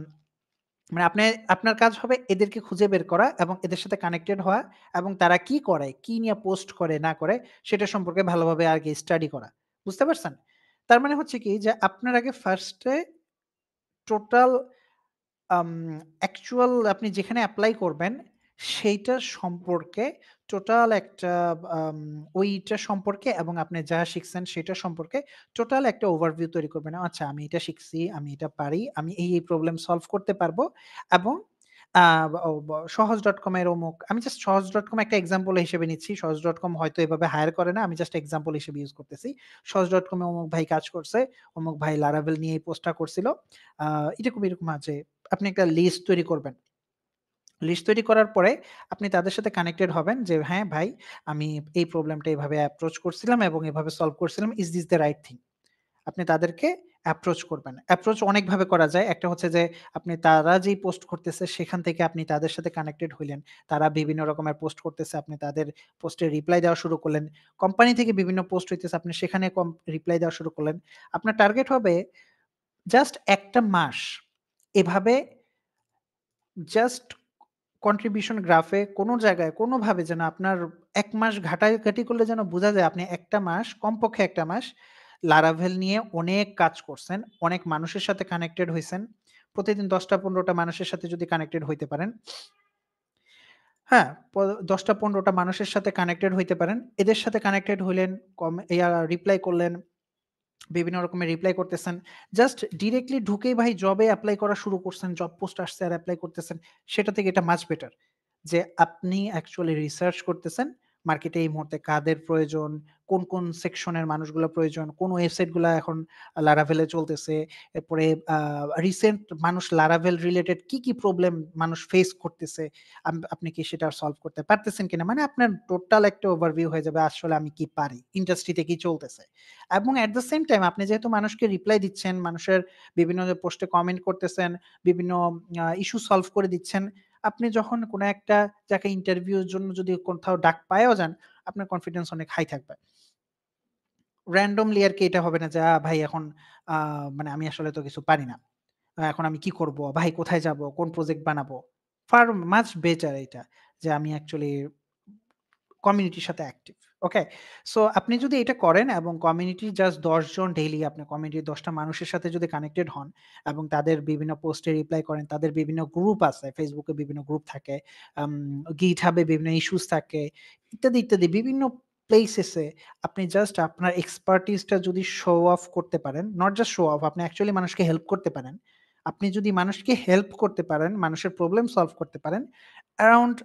মানে আপনার কাজ হবে এদেরকে খুঁজে বের করা এবং এদের সাথে কানেক্টেড হওয়া এবং তারা কি করে, কি নিয়ে পোস্ট করে না করে সেটা সম্পর্কে ভালোভাবে আগে স্টাডি করা। বুঝতে পারছেন? তার মানে হচ্ছে কি যে আপনার আগে ফার্স্ট এ টোটাল আম অ্যাকচুয়াল আপনি যেখানে এপ্লাই করবেন সেইটার সম্পর্কে টোটাল একটা আম ওইটা সম্পর্কে এবং আপনি যা শিখছেন সেটা সম্পর্কে টোটাল একটা ওভারভিউ তৈরি করবেন। আচ্ছা আমি এটা শিখছি, আমি এটা পারি, আমি এই প্রবলেম সলভ করতে পারবো এবং আ ও সহজ.com এর অমুক আমি জাস্ট সহজ.com একটা এক্সাম্পল হিসেবে নিচ্ছি। সহজ.com হয়তো এভাবে হায়ার করে না। আমি জাস্ট এক্সাম্পল হিসেবে ইউস করতেছি। সহজ.com এ অমুক ভাই কাজ করছে, অমুক ভাই Laravel নিয়ে এই পোস্টটা করছিল। আ এরকম আছে। আপনি একটা লিস্ট তৈরি করবেন। লিস্ট তৈরি করার পরে আপনি তাদের সাথে কানেক্টেড হবেন যে, "হ্যাঁ, ভাই আমি এই প্রবলেমটা এভাবে অ্যাপ্রোচ করছিলাম এবং এভাবে সলভ করছিলাম। Is this the right thing?" আপনি তাদেরকে অ্যাপ্রোচ করবেন। অ্যাপ্রোচ অনেকভাবে করা যায়। একটা হচ্ছে যে আপনি তারা যেই পোস্ট করতেছে সেখান থেকে আপনি তাদের সাথে কানেক্টেড হইলেন। তারা বিভিন্ন রকমের পোস্ট করতেছে, আপনি তাদের পোস্টে রিপ্লাই দেওয়া শুরু করলেন। কোম্পানি থেকে বিভিন্ন পোস্ট হইতেছে, আপনি সেখানে রিপ্লাই দেওয়া শুরু করলেন। আপনার টার্গেট হবে জাস্ট ১ টা মাস এভাবে জাস্ট কন্ট্রিবিউশন গ্রাফে কোন জায়গায় কোনভাবে যেন আপনার ১ মাস ঘাটাঘাটি করলে যেন বোঝা যায় আপনি ১ টা মাস কমপক্ষে ১ টা মাস Laravel নিয়ে অনেক কাজ করছেন। অনেক মানুষের সাথে কানেক্টেড হইছেন। প্রতিদিন ১০ টা ১৫ টা মানুষের সাথে যদি কানেক্টেড হইতে পারেন, হ্যাঁ, ১০ টা ১৫ টা মানুষের সাথে কানেক্টেড হইতে পারেন। এদের সাথে কানেক্টেড হইলেন, রিপ্লাই করলেন, বিভিন্ন রকমের রিপ্লাই করতেছেন। জাস্ট ডিরেক্টলি ঢুকেই ভাই জবে এপ্লাই করা শুরু করছেন, জব পোস্ট আসছে আর এপ্লাই করতেছেন। সেটা থেকে এটা মাচ বেটার। যে আপনি অ্যাকচুয়ালি রিসার্চ করতেছেন, মার্কেটে এই মুহূর্তে কাদের প্রয়োজন, কোন সেকশনের মানুষগুলা প্রয়োজন, কোন ওয়েবসাইট গুলা এখন Laravel এ চলতেছে। এরপরে আ রিসেন্ট মানুষ Laravel রিলেটেড কি প্রবলেম মানুষ ফেস করতেছে, আপনি কি সেটা সলভ করতে পারতেছেন কিনা? মানে আপনার টোটাল একটা ওভারভিউ হয়ে যাবে আসলে আমি কি পারি, ইন্ডাস্ট্রিতে কি চলতেছে। এবং এট দ্য সেম টাইম আপনি যেহেতু মানুষকে রিপ্লাই দিচ্ছেন, মানুষের বিভিন্ন যে পোস্টে কমেন্ট করতেছেন, বিভিন্ন ইস্যু সলভ করে দিচ্ছেন। আপনি যখন কোন একটা জায়গায় ইন্টারভিউর জন্য যদি কোথাও ডাক পাইয়াও যান, আপনার কনফিডেন্স অনেক হাই থাকবে। র‍্যান্ডমলি আরকি এটা হবে না যে, ভাই এখন আ মানে আমি আসলে তো কিছু পারি না। এখন আমি কি করব? ভাই কোথায় যাব? কোন প্রজেক্ট বানাবো? ফার মাচ বেটার এইটা যে আমি অ্যাকচুয়ালি কমিউনিটির সাথে অ্যাক্টিভ। ওকে? সো আপনি যদি এটা করেন এবং কমিউনিটির জাস্ট ১০ জন ডেইলি আপনার কমিউনিটির ১০ টা মানুষের সাথে যদি কানেক্টেড হন এবং তাদের বিভিন্ন পোস্টে রিপ্লাই করেন, তাদের বিভিন্ন গ্রুপ আছে, Facebook এ বিভিন্ন গ্রুপ থাকে, আম GitHub এ বিভিন্ন ইস্যুস থাকে, ইত্যাদি বিভিন্ন প্লেসেস এ আপনি জাস্ট আপনার এক্সপার্টিস টা যদি শো অফ করতে পারেন, নট জাস্ট শো অফ, আপনি অ্যাকচুয়ালি মানুষকে হেল্প করতে পারেন। আপনি যদি মানুষকে হেল্প করতে পারেন, মানুষের প্রবলেম সলভ করতে পারেন, অ্যারাউন্ড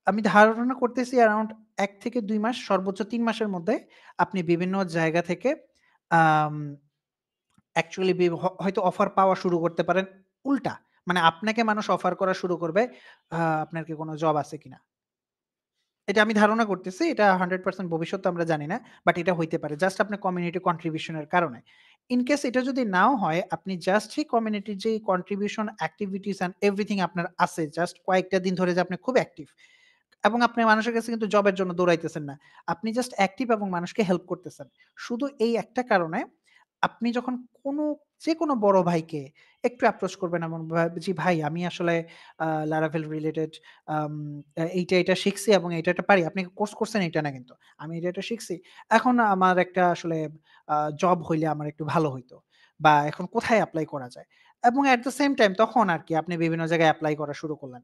আমি ধারণা করতেছি অ্যারাউন্ড ১ থেকে ২ মাস, সর্বোচ্চ ৩ মাসের মধ্যে আপনি বিভিন্ন জায়গা থেকে আম অ্যাকচুয়ালি হয়তো অফার পাওয়া শুরু করতে পারেন উল্টা। মানে আপনাকে মানুষ অফার করা শুরু করবে, আপনার কি কোন জব আছে কিনা? এটা আমি ধারণা করতেছি। এটা 100% ভবিষ্যৎ তো আমরা জানি না। বাট এটা হইতে পারে। জাস্ট আপনার কমিউনিটি কন্ট্রিবিউশন এর কারণে। ইন কেস এটা যদি নাও হয়, আপনি জাস্ট সেই কমিউনিটির যেই কন্ট্রিবিউশন, এক্টিভিটিস অ্যান্ড এভরিথিং আপনার আছে, জাস্ট কয়েকটা দিন ধরে যে আপনি খুব অ্যাক্টিভ এবং আপনি মানুষের কাছে কিন্তু জবের জন্য দৌড়াইতেছেন না। আপনি জাস্ট অ্যাক্টিভ এবং মানুষকে হেল্প করতেছেন। শুধু এই একটা কারণে আপনি যখন কোনো যেকোনো বড় ভাইকে একটু অ্যাপ্রোচ করবেন এবং জি ভাই আমি আসলে Laravel রিলেটেড আম এইটা শিখছি এবং এটা পারি। আপনি কোর্স করছেন এইটা না কিন্তু। আমি এটা শিখছি। এখন আমার একটা আসলে জব হইলে আমার একটু ভালো হইতো। বা এখন কোথায় এপ্লাই করা যায়? এবং এট দ্য সেম টাইম তখন আরকি আপনি বিভিন্ন জায়গায় এপ্লাই করা শুরু করলেন।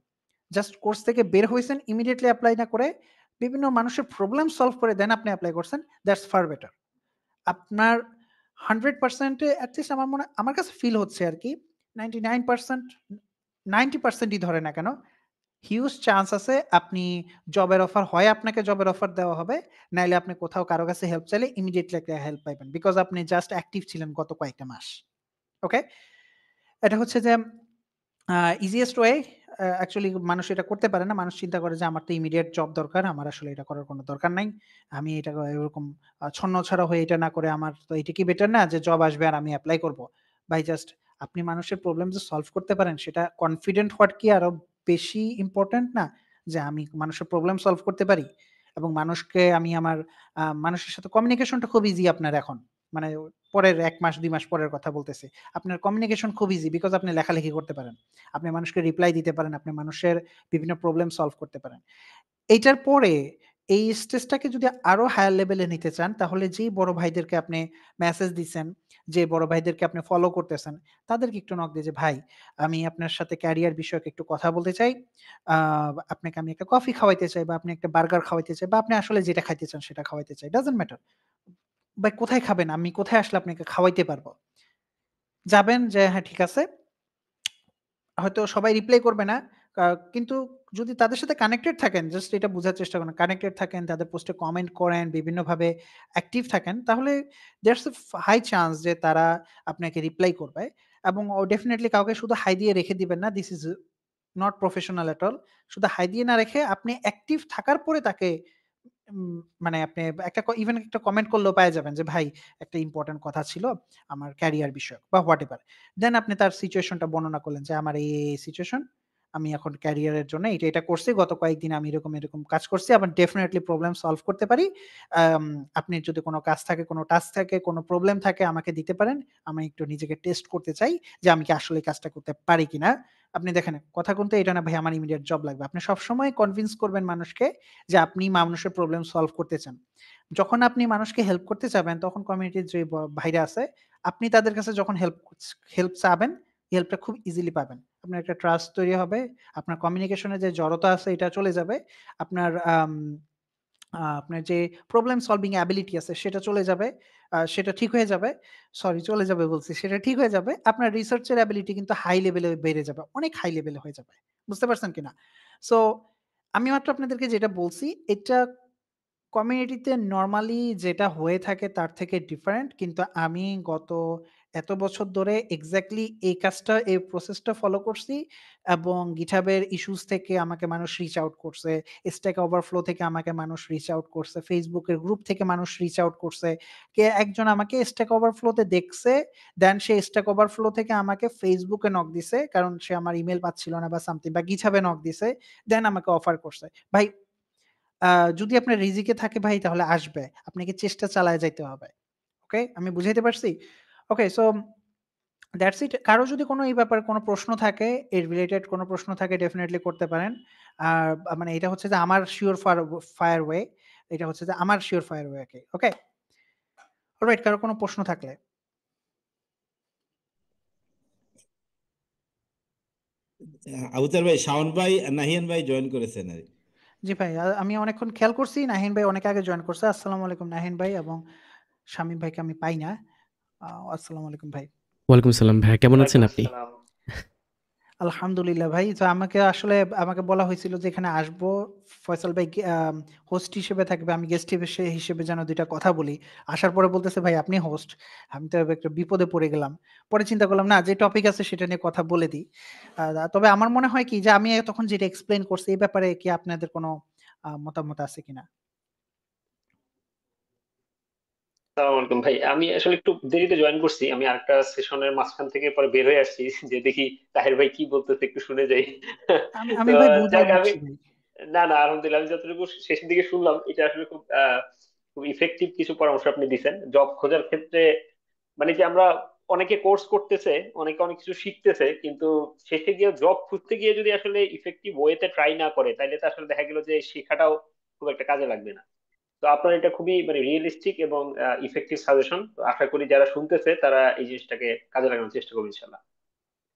জাস্ট কোর্স থেকে বের হইছেন, ইমিডিয়েটলি এপ্লাই না করে বিভিন্ন মানুষের প্রবলেম সলভ করে দেন আপনি এপ্লাই করছেন। That's far better. আপনার 100% এ এট লিস্ট আমার কাছে ফিল হচ্ছে আরকি 99% 90% ই ধরে না কেন, হিউজ চান্স আছে আপনি জবের অফার হয় আপনাকে জবের অফার দেওয়া হবে। নাইলে আপনি কোথাও কারো কাছে হেল্প চাইলে ইমিডিয়েটলি একটা হেল্প পাইবেন। বিকজ আপনি জাস্ট অ্যাক্টিভ ছিলেন গত কয়েকটা মাস। ওকে? এটা হচ্ছে যে আ ইজিয়েস্ট ওয়ে অ্যাকচুয়ালি মানুষ এটা করতে পারে না। মানুষ চিন্তা করে যে আমার তো ইমিডিয়েট জব দরকার। আমার আসলে এটা করার কোনো দরকার নাই। আমি এটা এরকম ছন্নছাড়া হয়ে এটা না করে আমার তো এটা কি বেটার না যে জব আসবে আর আমি এপ্লাই করব। ভাই জাস্ট আপনি মানুষের প্রবলেম যে সলভ করতে পারেন সেটা কনফিডেন্ট হওয়ার কি আরো বেশি ইম্পোর্টেন্ট না? যে আমি মানুষের প্রবলেম সলভ করতে পারি এবং মানুষকে আমি আমার মানুষের সাথে কমিউনিকেশনটা খুব ইজি আপনার এখন। মানে পরের ১ মাস ২ মাস পরের কথা বলতেছি। আপনার কমিউনিকেশন খুব ইজি বিকজ আপনি লেখালেখি করতে পারেন। আপনি মানুষকে রিপ্লাই দিতে পারেন। আপনি মানুষের বিভিন্ন প্রবলেম সলভ করতে পারেন। এইটার পরে এই স্টেজটাকে যদি আরো হায়ার লেভেলে নিতে চান, তাহলে যেই বড় ভাইদেরকে আপনি মেসেজ দিছেন, যে বড় ভাইদেরকে আপনি ফলো করতেছেন, তাদেরকে একটু নক দিয়ে যে, "ভাই, আমি আপনার সাথে ক্যারিয়ার বিষয়ক একটু কথা বলতে চাই। আ আপনাকে আমি একটা কফি খাওয়াইতে চাই বা আপনি একটা বার্গার খাওয়াইতে চাই বা আপনি আসলে যেটা খাইতে চান সেটা খাওয়াইতে চাই। Doesn't matter. ভাই কোথায় খাবেন? আমি কোথায় আসলে আপনাকে খাওয়াইতে পারব?" যাবেন যে, "হ্যাঁ, ঠিক আছে।" হয়তো সবাই রিপ্লাই করবে না। আ কিন্তু যদি তাদের সাথে কানেক্টেড থাকেন, জাস্ট এটা বুঝার চেষ্টা করেন। কানেক্টেড থাকেন, তাদের পোস্টে কমেন্ট করেন, বিভিন্নভাবে অ্যাক্টিভ থাকেন, তাহলে there's a হাই চান্স যে তারা আপনাকে রিপ্লাই করবে এবং ডেফিনিটলি কাউকে শুধু হাই দিয়ে রেখে দিবেন না। This is not professional at all. শুধু হাই দিয়ে না রেখে আপনি অ্যাক্টিভ থাকার পরে তাকে মানে আপনি ইভেন একটা কমেন্ট করলেও পাওয়া যাবেন যে, "ভাই একটা ইম্পোর্টেন্ট কথা ছিল আমার ক্যারিয়ার বিষয়ক" বা হোয়াটএভার। দেন আপনি তার সিচুয়েশনটা বর্ণনা করলেন যে, "আমার এই সিচুয়েশন। আমি এখন ক্যারিয়ারের জন্য এটা করছি। গত কয়েকদিন আমি এরকম কাজ করছি। আবার ডেফিনিটলি প্রবলেম সলভ করতে পারি। আম আপনি যদি কোন কাজ থাকে, কোন টাস্ক থাকে, কোন প্রবলেম থাকে আমাকে দিতে পারেন। আমি একটু নিজেকে টেস্ট করতে চাই যে আমি কি আসলে এই কাজটা করতে পারি কিনা?" আপনি দেখেন কথা কিন্তু এটা না ভাই আমার ইমিডিয়েট জব লাগবে। আপনি সবসময় কনভিন্স করবেন মানুষকে যে আপনি মানুষের প্রবলেম সলভ করতে চান। যখন আপনি মানুষকে হেল্প করতে চাবেন তখন কমিউনিটির যে ভাইরা আছে, আপনি তাদের কাছে যখন হেল্প চাবেন, হেল্পটা খুব ইজিলি পাবেন। আপনার একটা ট্রাস্ট তৈরি হবে। আপনার কমিউনিকেশন এর যে জড়তা আছে এটা চলে যাবে। আপনার আপনার যে প্রবলেম সলভিং অ্যাবিলিটি আছে সেটা চলে যাবে। সেটা ঠিক হয়ে যাবে। সরি চলে যাবে বলছি। সেটা ঠিক হয়ে যাবে। আপনার রিসার্চ এর অ্যাবিলিটি কিন্তু হাই লেভেলে বেড়ে যাবে। অনেক হাই লেভেলে হয়ে যাবে। বুঝতে পারছেন কিনা? সো আমি মাত্র আপনাদেরকে যেটা বলছি এটা কমিউনিটিতে নরমালি যেটা হয়ে থাকে তার থেকে ডিফারেন্ট। কিন্তু আমি গত এত বছর ধরে এক্সাক্টলি এই কাজটা, এই প্রসেসটা ফলো করছি এবং GitHub এর ইস্যুস থেকে আমাকে মানুষ রিচ আউট করছে। Stack Overflow থেকে আমাকে মানুষ রিচ আউট করছে। Facebook এর গ্রুপ থেকে মানুষ রিচ আউট করছে। একজন আমাকে Stack Overflow তে দেখছে, দেন সে Stack Overflow থেকে আমাকে Facebook এ নক দিছে। কারণ সে আমার ইমেইল পাচ্ছিল না বা সামথিং, বা GitHub এ নক দিছে। দেন আমাকে অফার করছে। ভাই আ যদি আপনার রিজিকে থাকে ভাই তাহলে আসবে। আপনাকে চেষ্টা চালায় যাইতে হবে। ওকে? আমি বুঝাইতে পারছি? ওকে, সো দ্যাটস ইট। কারো যদি কোনো এই ব্যাপারে কোনো প্রশ্ন থাকে, এর রিলেটেড কোনো প্রশ্ন থাকে ডেফিনিটলি করতে পারেন। আর মানে এটা হচ্ছে যে আমার সিউর ফায়ার ওয়ে। এটা হচ্ছে যে আমার সিউর ফায়ার ওয়ে আরকি। ওকে? অলরাইট, কারো কোনো প্রশ্ন থাকলে? আবুতার ভাই, শাওন ভাই আর নাহিয়ান ভাই জয়েন করেছেন আর কি। জি ভাই, আমি অনেকক্ষণ খেয়াল করছি নাহিন ভাই অনেক আগে জয়েন করছে। আসসালামু আলাইকুম নাহিন ভাই, এবং শামীম ভাইকে আমি পাই না। আসসালামু আলাইকুম ভাই। ওয়ালাইকুম আসসালাম ভাইয়া, কেমন আছেন ওয়ালাইকুম আপনি? আসসালাম। আলহামদুলিল্লাহ ভাই। তো আমাকে বলা হয়েছিল যে এখানে আসবো। ফয়সাল ভাই হোস্ট হিসেবে থাকবে। আমি গেস্ট হিসেবে যেন ২ টা কথা বলি। আসার পরে বলতেছে, "ভাই আপনি হোস্ট।" আমি তো একটা বিপদে পড়ে গেলাম। পরে চিন্তা করলাম না, যে টপিক আছে সেটা নিয়ে কথা বলে দিই। আ তবে আমার মনে হয় কি যে আমি তখন যেটা এক্সপ্লেইন করছি এই ব্যাপারে কি আপনাদের কোনো মতামত আছে কিনা? আসসালামু আলাইকুম ভাই, আমি আসলে একটু দেরিতে জয়েন করছি। আমি আরেকটা সেশনের মাঝখান থেকে পরে বের হয়ে আসছি যে দেখি তাহের ভাই কি বলতেছে, একটু শুনে যাই। আমি তো আমি ভাই বুঝাই যাক, আমি দিচ্ছি ভাই। না না আলহামদুলিল্লাহ, আমি যতটুকু শেষের দিকে শুনলাম এটা আসলে খুব খুব ইফেক্টিভ কিছু পরামর্শ আপনি দিচ্ছেন জব খোঁজার ক্ষেত্রে। মানে যে আমরা অনেকে কোর্স করতেছে, অনেকে অনেক কিছু শিখতেছে, কিন্তু শেষে গিয়ে জব খুঁজতে গিয়ে যদি আসলে ইফেক্টিভ ওয়েতে ট্রাই না করে, তাইলে তো আসলে দেখা গেল যে শেখাটাও খুব একটা কাজে লাগবে না। তো আপনার এটা খুবই মানে রিয়েলিস্টিক এবং ইফেক্টিভ সাজেশন। তো আশা করি যারা শুনতেছে তারা এই জিনিসটাকে কাজে লাগানোর চেষ্টা করবে ইনশাল্লাহ।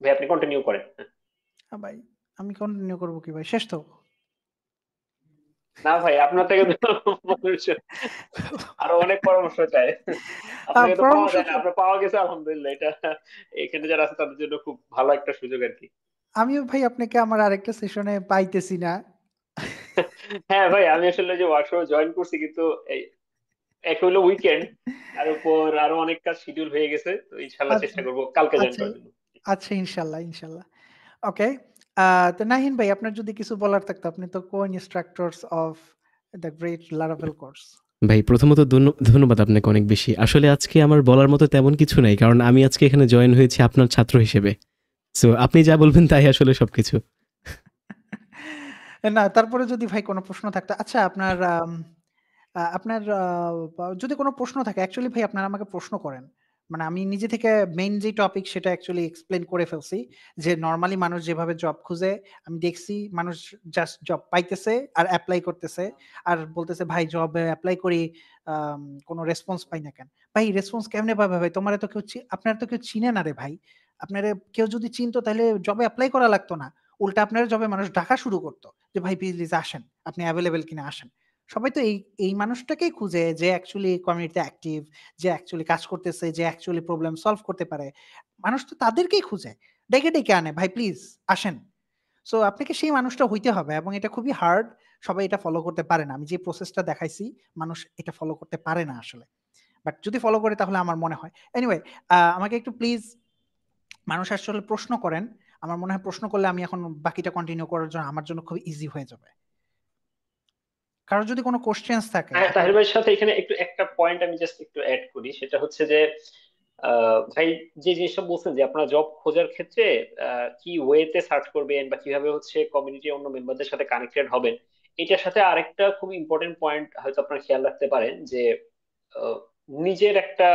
ভাই আপনি কন্টিনিউ করেন। ভাই আমি কন্টিনিউ করব কি ভাই? শেষ তো? না ভাই, আপনার থেকে তো মানুষ আরো অনেক পরামর্শ চায়। আপনাকে তো পাওয়া পরামর্শ যায় না, তো আপনার পাওয়া গেছে আলহামদুলিল্লাহ। এটা এখানে যারা আছে তাদের জন্য খুব ভালো একটা সুযোগ আর কি। আমিও ভাই আপনাকে আমার আরেকটা সেশনে পাইতেছি না। হ্যাঁ ভাই, আমি আসলে যে ওয়ার্কশপে জয়েন করছি, কিন্তু এই এক হলো উইকেন্ড, তার উপর আরো অনেক কাজ শিডিউল হয়ে গেছে। তো ইনশাল্লাহ আচ্ছা, চেষ্টা করবো কালকে জয়েন আচ্ছা, করার জন্য। আচ্ছা ইনশাআল্লাহ, ইনশাআল্লাহ। ওকে। তো নাহিন ভাই আপনার যদি কিছু বলার থাকতো, আপনি তো co-instructors of the great Laravel course. ভাই প্রথমত ধন্যবাদ আপনাকে অনেক বেশি। আসলে আজকে আমার বলার মতো তেমন কিছু নাই। কারণ আমি আজকে এখানে জয়েন হয়েছি আপনার ছাত্র হিসেবে। সো আপনি যা বলবেন তাই আসলে সবকিছু। না, তারপরে যদি ভাই কোনো প্রশ্ন থাকতো। আচ্ছা আপনার যদি কোনো প্রশ্ন থাকে অ্যাকচুয়ালি ভাই আপনারা আমাকে প্রশ্ন করেন। মানে আমি নিজে থেকে মেইন যে টপিক সেটা অ্যাকচুয়ালি এক্সপ্লেইন করে ফেলছি। যে নরমালি মানুষ যেভাবে জব খুঁজে আমি দেখছি, মানুষ জাস্ট জব পাইতেছে আর এপ্লাই করতেছে। আর বলতেছে, "ভাই জবে এপ্লাই করি, কোনো রেসপন্স পাই না কেন?" ভাই রেসপন্স কেমনে পাবে ভাই? তোমারে তো কেউ আপনারে তো কেউ চিনে না রে ভাই। আপনারে কেউ যদি চিনতো তাহলে জবে এপ্লাই করা লাগতো না। উল্টা আপনার জবে মানুষ ডাকা শুরু করত। যে, "ভাই প্লিজ আসেন। আপনি এভেইলেবল কিনা আসেন।" সবাই তো এই মানুষটাকেই খুঁজে যে অ্যাকচুয়ালি কমিউনিটিতে অ্যাক্টিভ, যে অ্যাকচুয়ালি কাজ করতেছে, যে অ্যাকচুয়ালি প্রবলেম সলভ করতে পারে। মানুষ তো তাদেরকেই খুঁজে। ডেকে আনে, "ভাই প্লিজ আসেন।" সো আপনাকে সেই মানুষটা হইতে হবে এবং এটা খুবই হার্ড। সবাই এটা ফলো করতে পারে না। আমি যে প্রসেসটা দেখাইছি, মানুষ এটা ফলো করতে পারে না আসলে। বাট যদি ফলো করে তাহলে আমার মনে হয়। এনিওয়ে আমাকে একটু প্লিজ মানুষ আসলে প্রশ্ন করেন। আমার মনে হয় প্রশ্ন করলে আমি এখন বাকিটা কন্টিনিউ করার জন্য আমার জন্য খুব ইজি হয়ে যাবে। কারো যদি কোনো কোয়েশ্চেনস থাকে হ্যাঁ, আপনি। তাহির ভাইয়ের সাথে এখানে একটু একটা পয়েন্ট আমি জাস্ট একটু অ্যাড করি। সেটা হচ্ছে যে ভাই যে জিনিসটা বলছেন যে আপনারা জব খোঁজার ক্ষেত্রে কি ওয়েতে সার্চ করবেন বা কিভাবে হচ্ছে কমিউনিটি অন্য মেম্বারদের সাথে কানেক্টেড হবেন, এটার সাথে আরেকটা খুব ইম্পর্টেন্ট পয়েন্ট হয়তো আপনারা খেয়াল রাখতে পারেন যে আহ, নিজের একটা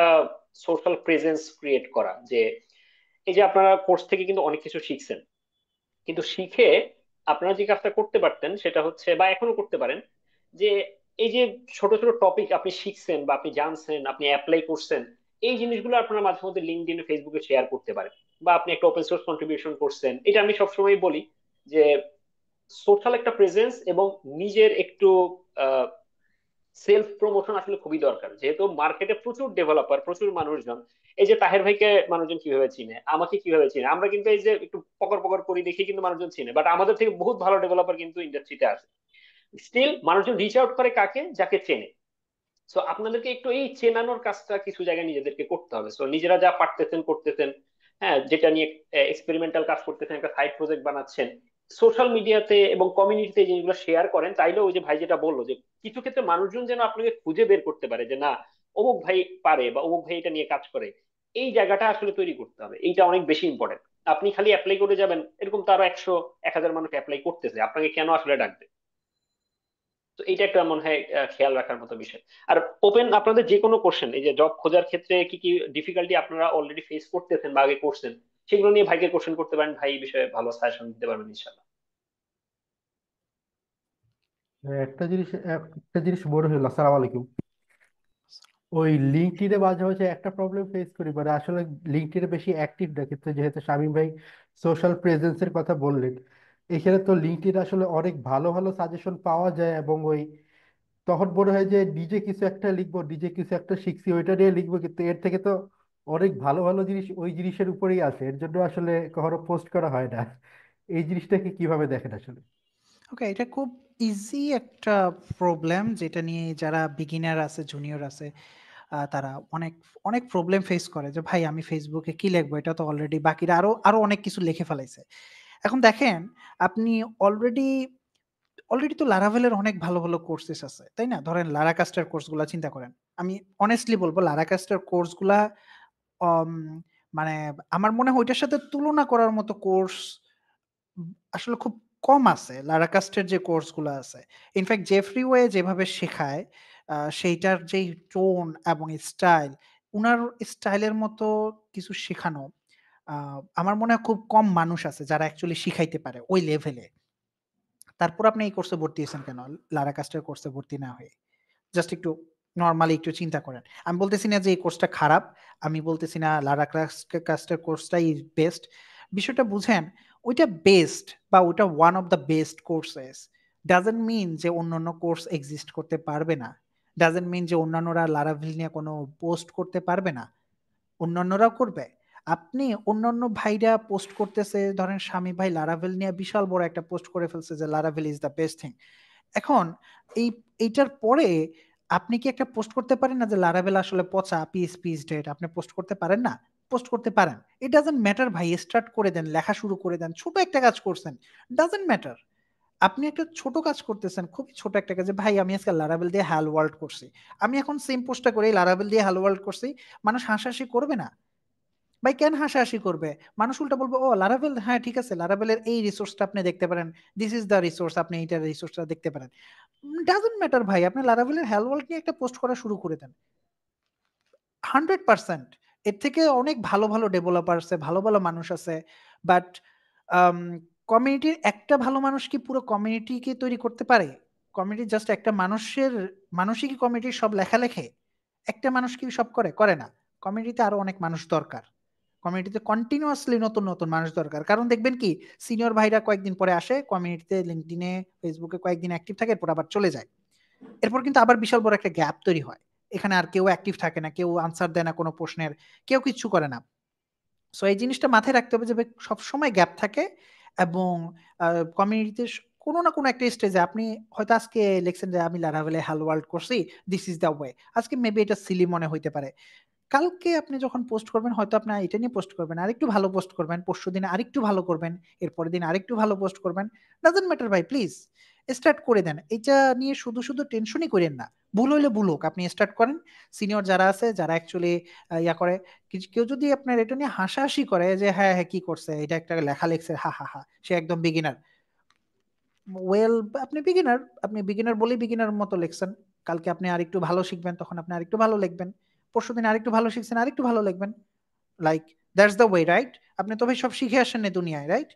সোশ্যাল প্রেজেন্স ক্রিয়েট করা। যে এই যে আপনারা কোর্স থেকে কিন্তু অনেক কিছু শিখছেন, কিন্তু শিখে আপনারা যে কাজটা করতে পারতেন সেটা হচ্ছে, বা এখনো করতে পারেন, যে এই যে ছোট ছোট টপিক আপনি শিখছেন বা আপনি জানছেন, আপনি অ্যাপ্লাই করছেন, এই জিনিসগুলো আপনারা মাঝে মধ্যে লিঙ্কডইন, ফেসবুকে শেয়ার করতে পারেন। বা আপনি একটা ওপেন সোর্স কন্ট্রিবিউশন করছেন, এটা আমি সবসময় বলি যে সোশ্যাল একটা প্রেজেন্স এবং নিজের একটু সেলফ প্রমোশন আসলে খুবই দরকার। যেহেতু মার্কেটে প্রচুর ডেভেলপার, প্রচুর মানুষজন, এই যে তাহের ভাইকে মানুষজন কিভাবে চিনে, আমাকে কিভাবে চিনে, আমরা কিন্তু এই যে একটু পকর পকর করি দেখি কিন্তু মানুষজন চিনে, বাট আমাদের থেকে বহুত ভালো ডেভেলপার কিন্তু ইন্ডাস্ট্রিতে আছে। স্টিল মানুষজন রিচ আউট করে কাকে, যাকে চেনে। সো আপনাদেরকে একটু এই চেনানোর কাজটা কিছু জায়গায় নিজেদেরকে করতে হবে। সো নিজেরা যা পারতেছেন করতেছেন, হ্যাঁ, যেটা নিয়ে এক্সপেরিমেন্টাল কাজ করতেছেন, একটা সাইড প্রজেক্ট বানাচ্ছেন, সোশ্যাল মিডিয়াতে এবং কমিউনিটিতে জিনিসগুলো শেয়ার করেন, তাইলে ওই যে ভাই যেটা বললো যে কিছু ক্ষেত্রে মানুষজন যেন আপনাকে খুঁজে বের করতে পারে যে না, অমুক ভাই পারে বা অমুক ভাই এটা নিয়ে কাজ করে। এই জায়গাটা আসলে তৈরি করতে হবে, এইটা অনেক বেশি ইম্পর্টেন্ট। আপনি খালি অ্যাপ্লাই করে যাবেন, এরকম তো আরো 100-1000 মানুষ অ্যাপ্লাই করতেছে, আপনাকে কেন আসলে ডাকবে? তো এইটা একটা মনে হয় খেয়াল রাখার মতো বিষয়। আর ওপেন আপনাদের যে কোনো কোশ্চেন, এই যে জব খোঁজার ক্ষেত্রে কি কি ডিফিকাল্টি আপনারা অলরেডি ফেস করতেছেন বা আগে করছেন, সেগুলো নিয়ে ভাইকে কোশ্চেন করতে পারেন, ভাই এই বিষয়ে ভালো সাজেশন দিতে পারবেন ইনশাল্লাহ। একটা জিনিস বড় হলো, আসসালামু আলাইকুম। ওই লিঙ্কডইনে মাঝে মাঝে একটা প্রবলেম ফেস করি, মানে আসলে লিঙ্কডইনে বেশি অ্যাক্টিভ না, কিন্তু যেহেতু শামীম ভাই সোশ্যাল প্রেজেন্সের কথা বললেন, এখানে তো লিঙ্কডইন আসলে অনেক ভালো ভালো সাজেশন পাওয়া যায়, এবং ওই তখন মনে হয় যে নিজে কিছু একটা লিখবো, নিজে কিছু একটা শিখছি ওইটা নিয়ে লিখবো, কিন্তু এর থেকে তো অনেক ভালো ভালো জিনিস ওই জিনিসের উপরেই আছে, এর জন্য আসলে কখনো পোস্ট করা হয় না। এই জিনিসটাকে কিভাবে দেখেন আসলে? ওকে, এটা খুব ইজি একটা প্রবলেম যেটা নিয়ে যারা বিগিনার আছে, জুনিয়র আছে, তারা অনেক অনেক প্রবলেম ফেস করে যে ভাই আমি ফেসবুকে কি লিখবো, এটা তো অলরেডি বাকিরা আরো আরো অনেক কিছু লিখে ফেলাইছে। এখন দেখেন, আপনি অলরেডি অলরেডি তো লারাভেলের অনেক ভালো ভালো কোর্সেস আছে, তাই না? ধরেন লারাকাস্টার কোর্সগুলা চিন্তা করেন। আমি অনেস্টলি বলবো লারাকাস্টার কোর্সগুলা অম মানে আমার মনে হয় ওইটার সাথে তুলনা করার মতো কোর্স আসলে খুব কম আছে। লারাকাস্টের যে কোর্সগুলা আছে। ইনফেক্ট জেফরি ওয়ে যেভাবে শেখায়, সেইটার যেই টোন এবং স্টাইল, উনার স্টাইলের মতো কিছু শেখানো আ আমার মনে হয় খুব কম মানুষ আছে যারা অ্যাকচুয়ালি শিখাইতে পারে ওই লেভেলে। তারপর আপনি এই কোর্সে ভর্তি হয়েছেন কেন? লারাকাস্টের কোর্সে ভর্তি না হয়ে? জাস্ট একটু নরমালি একটু চিন্তা করেন। আমি বলতেছি না যে এই কোর্সটা খারাপ। আমি বলতেছি না কাস্টের কোর্সটাই বেস্ট। বিষয়টা বুঝেন, ওইটা বেস্ট বা ওইটা one of the best courses doesn't mean যে অন্যান্য কোর্স এক্সিস্ট করতে পারবে না। ডাজন্ট মিন যে অন্যান্যরা লারাভেল নিয়ে কোনো পোস্ট করতে পারবে না। অন্যান্যরাও করবে। আপনি অন্যান্য ভাইরা পোস্ট করতেছে, ধরেন স্বামী ভাই লারাভেল নিয়ে বিশাল বড় একটা পোস্ট করে ফেলছে যে Laravel is the best thing. এখন এই এইটার পরে আপনি কি একটা পোস্ট করতে পারেন না যে লারাভেল আসলে পচা, পিস ডেট? আপনি পোস্ট করতে পারেন না? পোস্ট করতে পারেন। ইট ডাজন্ট ম্যাটার ভাই, স্টার্ট করে দেন, লেখা শুরু করে দেন। ছোট একটা কাজ করছেন, ডাজন্ট ম্যাটার। আপনি একটা ছোট কাজ করতেছেন, খুবই ছোট একটা কাজ, যে ভাই আমি আজকে লারাভেল দিয়ে হ্যালো ওয়ার্ল্ড করছি। আমি এখন সেম পোস্টটা করে লারাভেল দিয়ে হ্যালো ওয়ার্ল্ড করছি। মানুষ হাসাহাসি করবে না? ভাই কেন হাসাহাসি করবে? মানুষ উল্টা বলবে, ও লারাভেল, হ্যাঁ ঠিক আছে, লারাভেলের এই রিসোর্সটা আপনি দেখতে পারেন। দিস ইজ দ্য রিসোর্স, আপনি এইটার রিসোর্সটা দেখতে পারেন। ডাজন্ট ম্যাটার ভাই, আপনি লারাভেলের হ্যালো ওয়ার্ল্ড নিয়ে একটা পোস্ট করা শুরু করে দেন। 100% এর থেকে অনেক ভালো ভালো ডেভেলপার আছে, ভালো ভালো মানুষ আছে। বাট কমিউনিটির একটা ভালো মানুষ কি পুরো কমিউনিটিকে তৈরি করতে পারে? কমিউনিটি জাস্ট একটা মানুষই কি কমিউনিটির সব লেখা লেখে? একটা মানুষ কি সব করে? করে না। কমিউনিটিতে আরো অনেক মানুষ দরকার। কমিউনিটিতে কন্টিনিউয়াসলি নতুন নতুন মানুষ দরকার। কারণ দেখবেন কি, সিনিয়র ভাইরা কয়েকদিন পরে আসে কমিউনিটিতে, লিঙ্কডইনে, ফেসবুকে কয়েকদিন অ্যাক্টিভ থাকে, এরপর আবার চলে যায়। এরপর কিন্তু আবার বিশাল বড় একটা গ্যাপ তৈরি হয়। এখানে আর কেউ অ্যাক্টিভ থাকে না, কেউ আনসার দেয় না কোনো প্রশ্নের, কেউ কিচ্ছু করে না। সো এই জিনিসটা মাথায় রাখতে হবে যে ভাই সবসময় গ্যাপ থাকে, এবং কমিউনিটিতে কোনো না কোনো একটা স্টেজে আপনি হয়তো আজকে লিখছেন যে আমি লারাভেলে হ্যালো ওয়ার্ল্ড করছি, দিস ইজ দ্য ওয়ে। আজকে মেবি এটা সিলি মনে হইতে পারে। কালকে আপনি যখন পোস্ট করবেন হয়তো আপনি এটা নিয়ে পোস্ট করবেন, আরেকটু ভালো পোস্ট করবেন, পরশুদিন আরেকটু ভালো করবেন, এরপরের দিন আরেকটু ভালো পোস্ট করবেন। ডাজন্ট ম্যাটার ভাই, প্লিজ স্টার্ট করে দেন। এটা নিয়ে শুধু শুধু টেনশনই করেন না। ভুল হইলে ভুল হোক, আপনি স্টার্ট করেন। সিনিয়র যারা আছে, যারা অ্যাকচুয়ালি ইয়া করে, কেউ যদি আপনার এটা নিয়ে হাসাহাসি করে যে হ্যাঁ হ্যাঁ কি করছে, এটা একটা লেখা লিখছে, হা হা হা, সে একদম বিগিনার। ওয়েল, আপনি বিগিনার বলেই বিগিনার মতো লিখছেন। কালকে আপনি আরেকটু ভালো শিখবেন, তখন আপনি আরেকটু ভালো লিখবেন। পরশুদিন আরেকটু ভালো শিখছেন, আরেকটু ভালো লিখবেন। Like that's the way, right? আপনি তো ভাই সব শিখে আসেন না দুনিয়ায়, রাইট?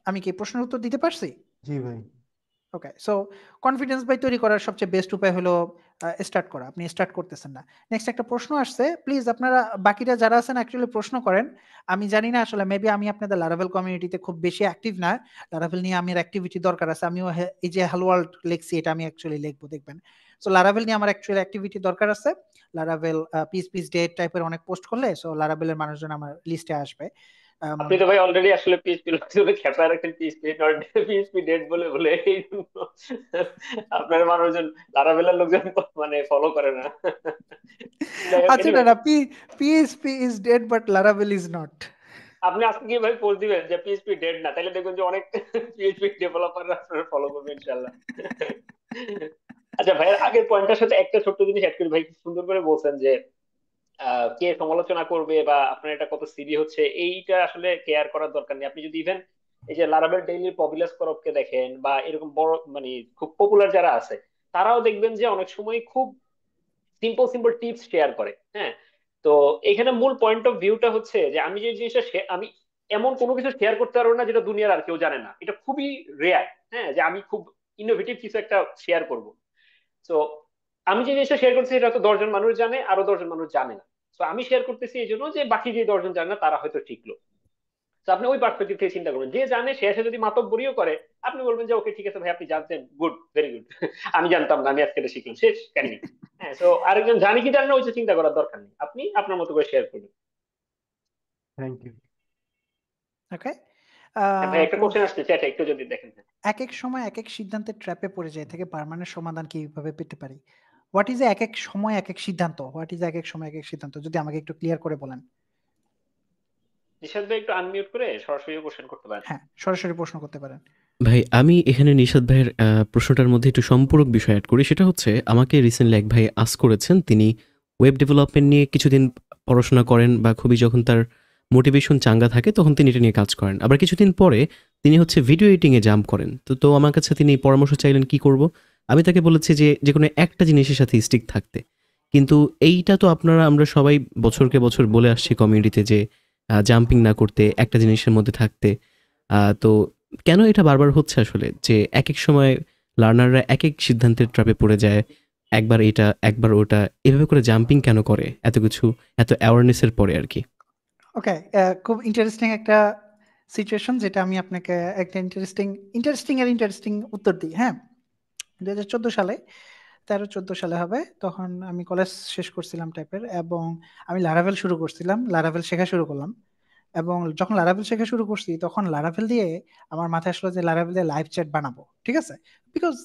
আমি কি প্রশ্নের উত্তর দিতে পারছি? জি ভাই। ওকে, সো কনফিডেন্স বাই তৈরি করার সবচেয়ে বেস্ট উপায় হলো স্টার্ট করা। আপনি স্টার্ট করতেছেন না। নেক্সট একটা প্রশ্ন আসছে, প্লিজ আপনারা বাকিরা যারা আছেন অ্যাকচুয়ালি প্রশ্ন করেন। আমি জানি না আসলে, মেবি আমি আপনাদের লারাভেল কমিউনিটিতে খুব বেশি অ্যাক্টিভ না। লারাভেল নিয়ে আমার অ্যাক্টিভিটি দরকার আছে। আমিও এই যে হ্যালো ওয়ার্ল্ড লিখছি, এটা আমি অ্যাকচুয়ালি লিখবো, দেখবেন। সো লারাভেল নিয়ে আমার অ্যাকচুয়ালি অ্যাক্টিভিটি দরকার আছে। লারাভেল পিস ডেট টাইপের অনেক পোস্ট করলে সো লারাভেলের মানুষজন আমার লিস্টে আসবে। আপনি তো ভাই অলরেডি আসলে পিএইচপি লোকজনে খেপা রাখেন, পিএইচপি নট পিএইচপি ডেড বলে বলে এই জন্য আপনার মানুষজন লারাভেলার লোকজন মানে ফলো করে না। যাই হোক, আচ্ছা, না এনিওয়ে, না, PHP is dead but Laravel is not. আপনি আজকে কি ভাই পোস্ট দিবেন যে পিএইচপি ডেড না, তাহলে দেখবেন যে অনেক পিএইচপি ডেভেলপাররা আপনারা ফলো করবে ইনশাআল্লাহ। আচ্ছা ভাইয়ের আগের পয়েন্টটার সাথে একটা ছোট্ট জিনিস অ্যাড করি। ভাই খুব সুন্দর করে বলছেন যে কে সমালোচনা করবে বা আপনার এটা কত সিরি হচ্ছে এইটা আসলে কেয়ার করার দরকার নেই। আপনি যদি ইভেন এই যে লারাবেল ডেইলির পপুলার করপকে দেখেন বা এরকম বড় মানে খুব পপুলার যারা আছে, তারাও দেখবেন যে অনেক সময় খুব সিম্পল সিম্পল টিপস শেয়ার করে। হ্যাঁ, তো এখানে মূল পয়েন্ট অফ ভিউটা হচ্ছে যে আমি যে জিনিসটা আমি এমন কোনো কিছু শেয়ার করতে পারবো না যেটা দুনিয়ার আর কেউ জানে না, এটা খুবই রেয়ার। হ্যাঁ, যে আমি খুব ইনোভেটিভ কিছু একটা শেয়ার করব। তো আমি যে জিনিসটা শেয়ার করতেছি এটা তো 10 জন মানুষ জানে, আরো 10 জন মানুষ জানে না। তো আমি শেয়ার করতেছি এই জন্য যে বাকি যে 10 জন জানে না তারা হয়তো শিখলো। তো আপনি ওই পার্সপেক্টিভ থেকে চিন্তা করবেন, যে জানে সে এসে যদি মাতব্বরিও করে, আপনি বলবেন যে ওকে ঠিক আছে ভাই, আপনি জানতেন, গুড, ভেরি গুড। আমি জানতাম না, আমি আজকে এটা শিখলাম, শেষ কাহিনী। হ্যাঁ, তো আরেকজন জানি কি জানে না ওইটা চিন্তা করার দরকার নেই, আপনি আপনার মতো করে শেয়ার করবেন। Thank you. ওকে। হ্যাঁ ভাই, একটা তো কোশ্চেন আসছে চ্যাটে, একটু যদি দেখেন। হ্যাঁ, এক এক সময় এক এক সিদ্ধান্তের ট্র্যাপে পড়ে যায়, থেকে পার্মানেন্ট সমাধান কিভাবে পেতে পারি? হোয়াট ইজ এক এক সময় এক এক সিদ্ধান্ত? হোয়াট ইজ এক এক সময় এক এক সিদ্ধান্ত, যদি আমাকে একটু ক্লিয়ার করে বলেন। নিশাদ ভাই একটু আনমিউট করে সরাসরি কোশ্চেন করতে পারেন। হ্যাঁ, সরাসরি প্রশ্ন করতে পারেন। ভাই আমি এখানে নিশাদ ভাইয়ের প্রশ্নটার মধ্যে একটু সম্পূরক বিষয় অ্যাড করি। সেটা হচ্ছে আমাকে রিসেন্টলি এক ভাই আস্ক করেছেন, তিনি ওয়েব ডেভেলপমেন্ট নিয়ে কিছুদিন পড়াশোনা করেন বা খুবই যখন তার মোটিভেশন চাঙ্গা থাকে তখন তিনি এটা নিয়ে কাজ করেন। আবার কিছুদিন পরে তিনি হচ্ছে ভিডিও এডিটিংয়ে জাম্প করেন। তো আমার কাছে তিনি পরামর্শ চাইলেন কি করব। আমি তাকে বলেছি যে কোনো একটা জিনিসের সাথে স্টিক থাকতে। কিন্তু এইটা তো আমরা সবাই বছরকে বছর বলে আসছি কমিউনিটিতে যে জাম্পিং না করতে, একটা জিনিসের মধ্যে থাকতে। তো কেন এটা বারবার হচ্ছে আসলে, যে একেক সময় লার্নাররা একেক সিদ্ধান্তের ট্র্যাপে পড়ে যায়, একবার এটা একবার ওটা, এভাবে করে জাম্পিং কেন করে এত কিছু, এত অ্যাওয়ারনেসের পরে আর কি? ওকে, খুব ইন্টারেস্টিং একটা সিচুয়েশন, যেটা আমি আপনাকে একটা ইন্টারেস্টিং উত্তর দিই। হ্যাঁ, 2014 সালে, 13-14 সালে হবে, তখন আমি কলেজ শেষ করছিলাম টাইপের, এবং আমি লারাভেল শুরু করছিলাম, লারাভেল শেখা শুরু করলাম। এবং যখন লারাভেল শেখা শুরু করছি তখন লারাভেল দিয়ে আমার মাথায় আসলো যে লারাভেল দিয়ে লাইভ চ্যাট বানাবো, ঠিক আছে, বিকজ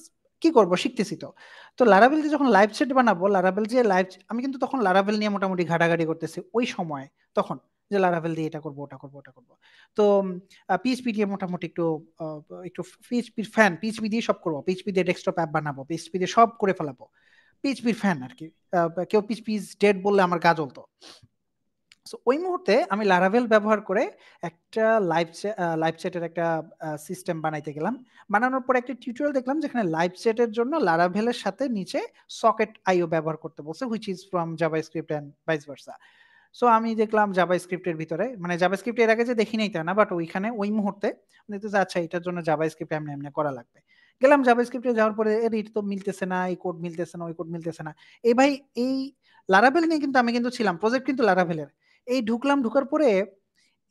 কি করব, শিখতেছি তো। তো লারাভেল দিয়ে যখন লাইভ চ্যাট বানাবো, লারাভেল দিয়ে আমি কিন্তু তখন লারাভেল নিয়ে মোটামুটি ঘাটাঘাটি করতেছি ওই সময়, তখন যে লারাভেল দিয়ে এটা করবো, ওটা করবো, ওটা করবো। তো পিএইচপি দিয়ে মোটামুটি একটু পিএইচপির ফ্যান, পিএইচপি দিয়ে সব করবো, পিএইচপি দিয়ে ডেস্কটপ অ্যাপ বানাবো, পিএইচপি দিয়ে সব করে ফেলাবো, পিএইচপির ফ্যান আর কি। কেউ পিএইচপি ইজ ডেড বললে আমার গা জ্বলতো। সো ওই মুহূর্তে আমি লারাভেল ব্যবহার করে একটা লাইভ চ্যাটের একটা সিস্টেম বানাইতে গেলাম। বানানোর পর একটা টিউটোরিয়াল দেখলাম যেখানে লাইভ চ্যাটের জন্য লারাভেলের সাথে নিচে সকেট আইও ব্যবহার করতে বলছে, which is from JavaScript and vice versa. So আমি দেখলাম জাভাস্ক্রিপ্টের ভিতরে, মানে জাভাস্ক্রিপ্ট এর আগে যে দেখি নাই তা না, বাট ওইখানে ওই মুহূর্তে দেখতেছে আচ্ছা এটার জন্য জাভাস্ক্রিপ্ট এমনি এমনি করা লাগবে। গেলাম জাভাস্ক্রিপ্টে যাওয়ার পরে এর তো মিলতেছে না, এই কোড মিলতেছে না, ওই কোড মিলতেছে না। এই ভাই, এই লারাভেল নিয়ে কিন্তু আমি কিন্তু ছিলাম, প্রজেক্ট কিন্তু লারাভেলের। এই ঢুকার পরে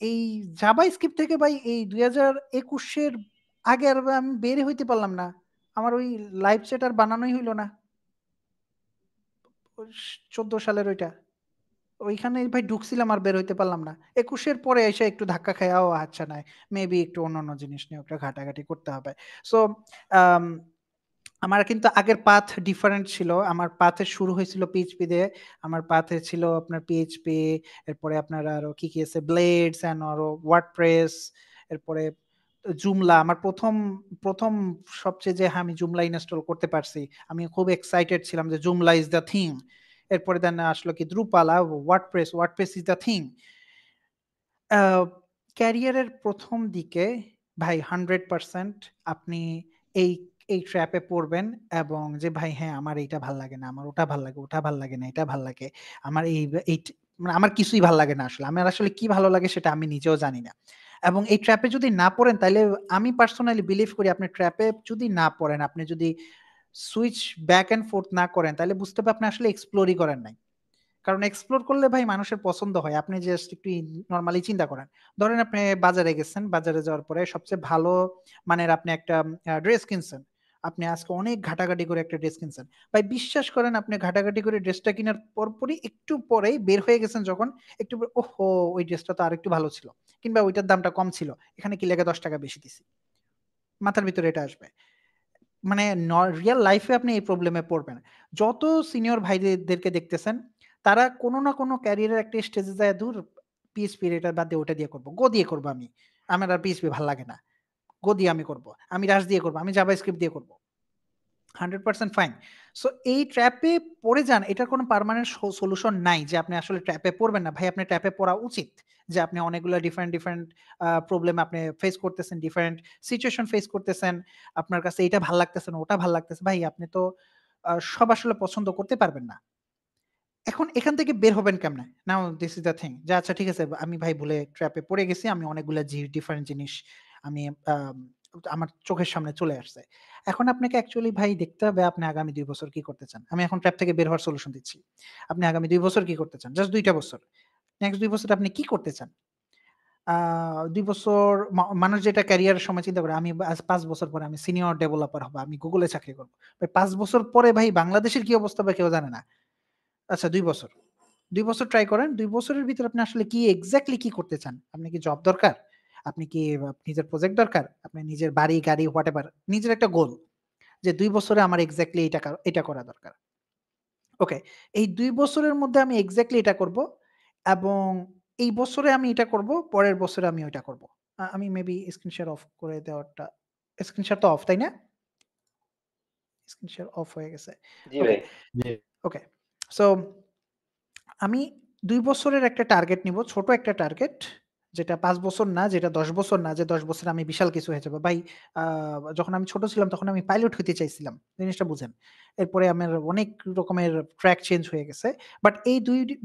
এই জাভা স্ক্রিপ্ট থেকে ভাই এই 2021-এর আগে আর আমি বের হইতে পারলাম না। আমার ওই লাইভ চ্যাট আর বানানোই হইলো না, 14 সালের ওইটা। ওইখানে ভাই ঢুকছিলাম আর বের হইতে পারলাম না। 21-এর পরে এসে একটু ধাক্কা খায়, ও আচ্ছা নাই, মেবি একটু অন্যান্য জিনিস নিয়ে একটা ঘাটাঘাটি করতে হবে। সো আমার কিন্তু আগের পাথ ডিফারেন্ট ছিল। আমার পাথের শুরু হয়েছিল পিএইচপি দিয়ে। আমার পাথে ছিল আপনার পিএইচপি, এরপরে আপনার আরো কি কি আছে, ব্লেডস এন্ড আরো ওয়ার্ডপ্রেস, এরপরে জুমলা। আমার প্রথম প্রথম সবচেয়ে যে আমি জুমলা ইনস্টল করতে পারছি, আমি খুব এক্সাইটেড ছিলাম যে জুমলা ইজ দ্য থিং। এরপরে দেন আসলো কি দ্রুপাল, ওয়ার্ডপ্রেস ইজ দ্য থিং। ক্যারিয়ারের প্রথম দিকে ভাই 100% আপনি এই এই ট্র্যাপে পড়বেন, এবং যে ভাই হ্যাঁ আমার এইটা ভাল লাগে না, আমার ওটা ভাল লাগে, ওটা ভাল লাগে না, এটা ভাল লাগে, আমার মানে আমার কিছুই ভাল লাগে না, আসলে আমার আসলে কি ভালো লাগে সেটা আমি নিজেও জানি না। এবং এই ট্র্যাপে যদি না পড়েন, তাহলে আমি পার্সোনালি বিলিভ করি আপনি ট্র্যাপে যদি না পড়েন, আপনি যদি সুইচ ব্যাক এন্ড ফোর্থ না করেন, তাহলে বুঝতে হবে আপনি আসলে এক্সপ্লোরই করেন নাই। কারণ এক্সপ্লোর করলে ভাই মানুষের পছন্দ হয়। আপনি জাস্ট একটু নর্মালি চিন্তা করেন, ধরেন আপনি বাজারে গেছেন, বাজারে যাওয়ার পরে সবচেয়ে ভালো মানের আপনি একটা ড্রেস কিনছেন, আপনি আজকে অনেক ঘাটাঘাটি করে একটা ড্রেস কিনছেন, ভাই বিশ্বাস করেন আপনি ঘাটাঘাটি করে ড্রেসটা কেনার পরপরই একটু পরেই বের হয়ে গেছেন যখন, একটু পরে, ওহো ওই ড্রেসটা তো আর একটু ভালো ছিল, কিংবা ওইটার দামটা কম ছিল, এখানে কি লেগে 10 টাকা বেশি দিছি, মাথার ভিতরে এটা আসবে। মানে রিয়েল লাইফে আপনি এই প্রবলেমে পড়বেন। যত সিনিয়র ভাইদেরকে দেখতেছেন, তারা কোনো না কোনো ক্যারিয়ারের একটা স্টেজে যায়, দূর পিএইচপি এটা বাদ দিয়ে ওটা দিয়ে করবো, গো দিয়ে করবো আমি, আমার আর পিএইচপি ভালো লাগে না, গো দিয়ে আমি করবো, আমি রাশ দিয়ে করবো, আমি জাভাস্ক্রিপ্ট দিয়ে করবো। 100% ফাইন। সো এই ট্র্যাপে পড়ে যান, এটার কোনো পার্মানেন্ট সলিউশন নাই যে আপনি আসলে ট্র্যাপে পড়বেন না। ভাই আপনি ট্র্যাপে পড়া উচিত, যে আপনি অনেকগুলো ডিফারেন্ট প্রবলেম আপনি ফেস করতেছেন, ডিফারেন্ট সিচুয়েশন ফেস করতেছেন, আপনার কাছে এটা ভাল লাগতেছে না, ওটা ভাল লাগতেছে, ভাই আপনি তো সব আসলে পছন্দ করতে পারবেন না। এখন এখান থেকে বের হবেন কেমনে? নাও দিস ইজ দ্য থিং, যে আচ্ছা ঠিক আছে আমি ভাই ভুলে ট্র্যাপে পড়ে গেছি, আমি অনেকগুলা ডিফারেন্ট জিনিস আমি আমার চোখের সামনে চলে আসছে। এখন আপনাকে অ্যাকচুয়ালি ভাই দেখতে হবে আপনি আগামী ২ বছর কি করতে চান। আমি এখন ট্র্যাপ থেকে বের হওয়ার সলিউশন দিচ্ছি। আপনি আগামী ২ বছর কি করতে চান? জাস্ট ২ টা বছর। নেক্সট ২ বছর আপনি কি করতে চান? আ ২ বছর মানুষ যেটা ক্যারিয়ারের সময় চিন্তা করে, আমি আজ ৫ বছর পরে আমি সিনিয়র ডেভেলপার হবো, আমি Google এ চাকরি করব। ভাই ৫ বছর পরে ভাই বাংলাদেশের কি অবস্থা হবে কেউ জানে না। আচ্ছা ২ বছর। ২ বছর ট্রাই করেন। ২ বছরের ভিতরে আপনি আসলে কি এক্সাক্টলি কি করতে চান? আপনার কি জব দরকার? আপনি কি নিজের প্রজেক্ট দরকার? আপনার নিজের বাড়ি, গাড়ি হোয়াটএভার, নিজের একটা গোল, যে ২ বছরে আমার এক্সাক্টলি এটা করা দরকার। ওকে। এই ২ বছরের মধ্যে আমি এক্সাক্টলি এটা করব, এবং এই বছরে আমি এটা করব, পরের বছরে আমি ওইটা করব। আমি মেবি স্ক্রিন শেয়ার অফ করে দেওয়াটা, স্ক্রিন শেয়ার তো অফ, তাই না? স্ক্রিন শেয়ার অফ হয়ে গেছে। জি ওকে, ভাই। ওকে। সো আমি ২ বছরের একটা টার্গেট নিব, ছোট একটা টার্গেট, যেটা ৫ বছর না, যেটা ১০ বছর না, যে ১০ বছরে আমি বিশাল কিছু হয়ে যাবো। ভাই আ যখন আমি ছোট ছিলাম তখন আমি পাইলট হইতে চাইছিলাম। জিনিসটা বুঝেন। এরপরে আমার অনেক রকমের ট্র্যাক চেঞ্জ হয়ে গেছে। বাট এই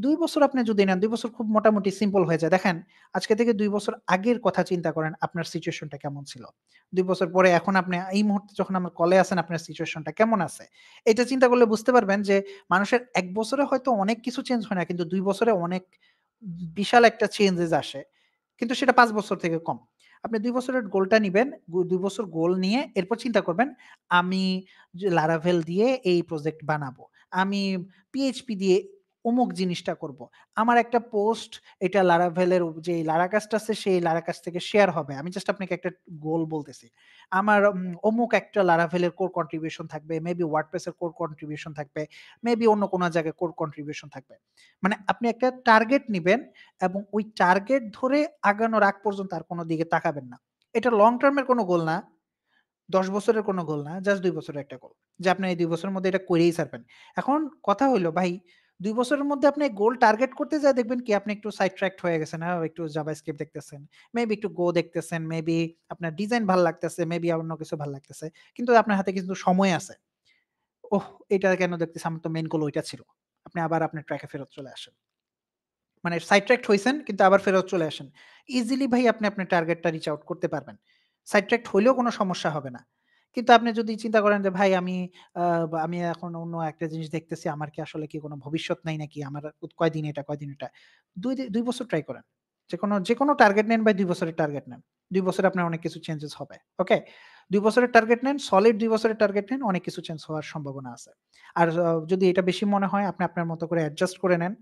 ২ বছর আপনি যদি নেন, ২ বছর খুব মোটামুটি সিম্পল হয়ে যায়। দেখেন, আজকে থেকে ২ বছর আগের কথা চিন্তা করেন, আপনার সিচুয়েশনটা কেমন ছিল? ২ বছর পরে এখন আপনি এই মুহূর্তে যখন আমার কলে আছেন, আপনার সিচুয়েশনটা কেমন আছে? এটা চিন্তা করলে বুঝতে পারবেন যে মানুষের ১ বছরে হয়তো অনেক কিছু চেঞ্জ হয় না, কিন্তু ২ বছরে অনেক বিশাল একটা চেঞ্জেস আসে। কিন্তু সেটা ৫ বছর থেকে কম। আপনি ২ বছরের গোলটা নিবেন। ২ বছর গোল নিয়ে এরপর চিন্তা করবেন, আমি যে Laravel দিয়ে এই প্রজেক্ট বানাবো। আমি PHP দিয়ে অমুক জিনিসটা করব। আমার একটা পোস্ট এটা Laravel এর যে Laracast আছে সেই Laracast থেকে শেয়ার হবে। আমি জাস্ট আপনাকে একটা গোল বলতেছি। আমার অমুক একটা Laravel এর কোর কন্ট্রিবিউশন থাকবে, মেবি WordPress এর কোর কন্ট্রিবিউশন থাকবে, মেবি অন্য কোনো জায়গায় কোর কন্ট্রিবিউশন থাকবে। মানে আপনি একটা টার্গেট নিবেন, এবং ওই টার্গেট ধরে আগানোর আগ পর্যন্ত আর কোনো দিকে তাকাবেন না। এটা লং টার্ম এর কোনো গোল না, ১০ বছরের কোনো গোল না, জাস্ট ২ বছরের একটা গোল। যে আপনি এই ২ বছরের মধ্যে এটা করেই ছাড়বেন। এখন কথা হইলো ভাই, ২ বছরের মধ্যে আপনি গোল টার্গেট করতে যেয়ে দেখবেন কি আপনি একটু সাইড ট্র্যাকড হয়ে গেছেন, একটু জাভাস্ক্রিপ্ট দেখতেছেন, মেবি একটু Go দেখতেছেন, মেবি আপনার ডিজাইন ভাল লাগতেছে, মেবি অন্য কিছু ভাল লাগতেছে। কিন্তু আপনার হাতে কিন্তু সময় আছে। ওহ! এটা কেন দেখতেছি, আমার তো মেইন গোল ওইটা ছিল। আপনি আবার আপনার ট্র্যাকে ফেরত চলে আসেন। মানে সাইড ট্র্যাকড হইছেন কিন্তু আবার ফেরত চলে আসেন। ইজিলি ভাই আপনি আপনার টার্গেটটা রিচ আউট করতে পারবেন। সাইড ট্র্যাকড হইলেও কোনো সমস্যা হবে না। কিন্তু আপনি যদি চিন্তা করেন যে ভাই আমি এখন অন্য একটা জিনিস দেখতেছি, আমার কি আসলে কি কোনো ভবিষ্যৎ নাই নাকি? আমার কয়দিন এটা, কয়দিন এটা। ২ বছর ট্রাই করেন। যেকোনো টার্গেট নেন ভাই, ২ বছরের টার্গেট নেন। ২ বছরে আপনার অনেক কিছু চেঞ্জেস হবে। ওকে? ২ বছরের টার্গেট নেন, সলিড ২ বছরের টার্গেট নেন, অনেক কিছু চেঞ্জ হওয়ার সম্ভাবনা আছে। আর যদি এটা বেশি মনে হয় আপনি আপনার মতো করে অ্যাডজাস্ট করে নেন।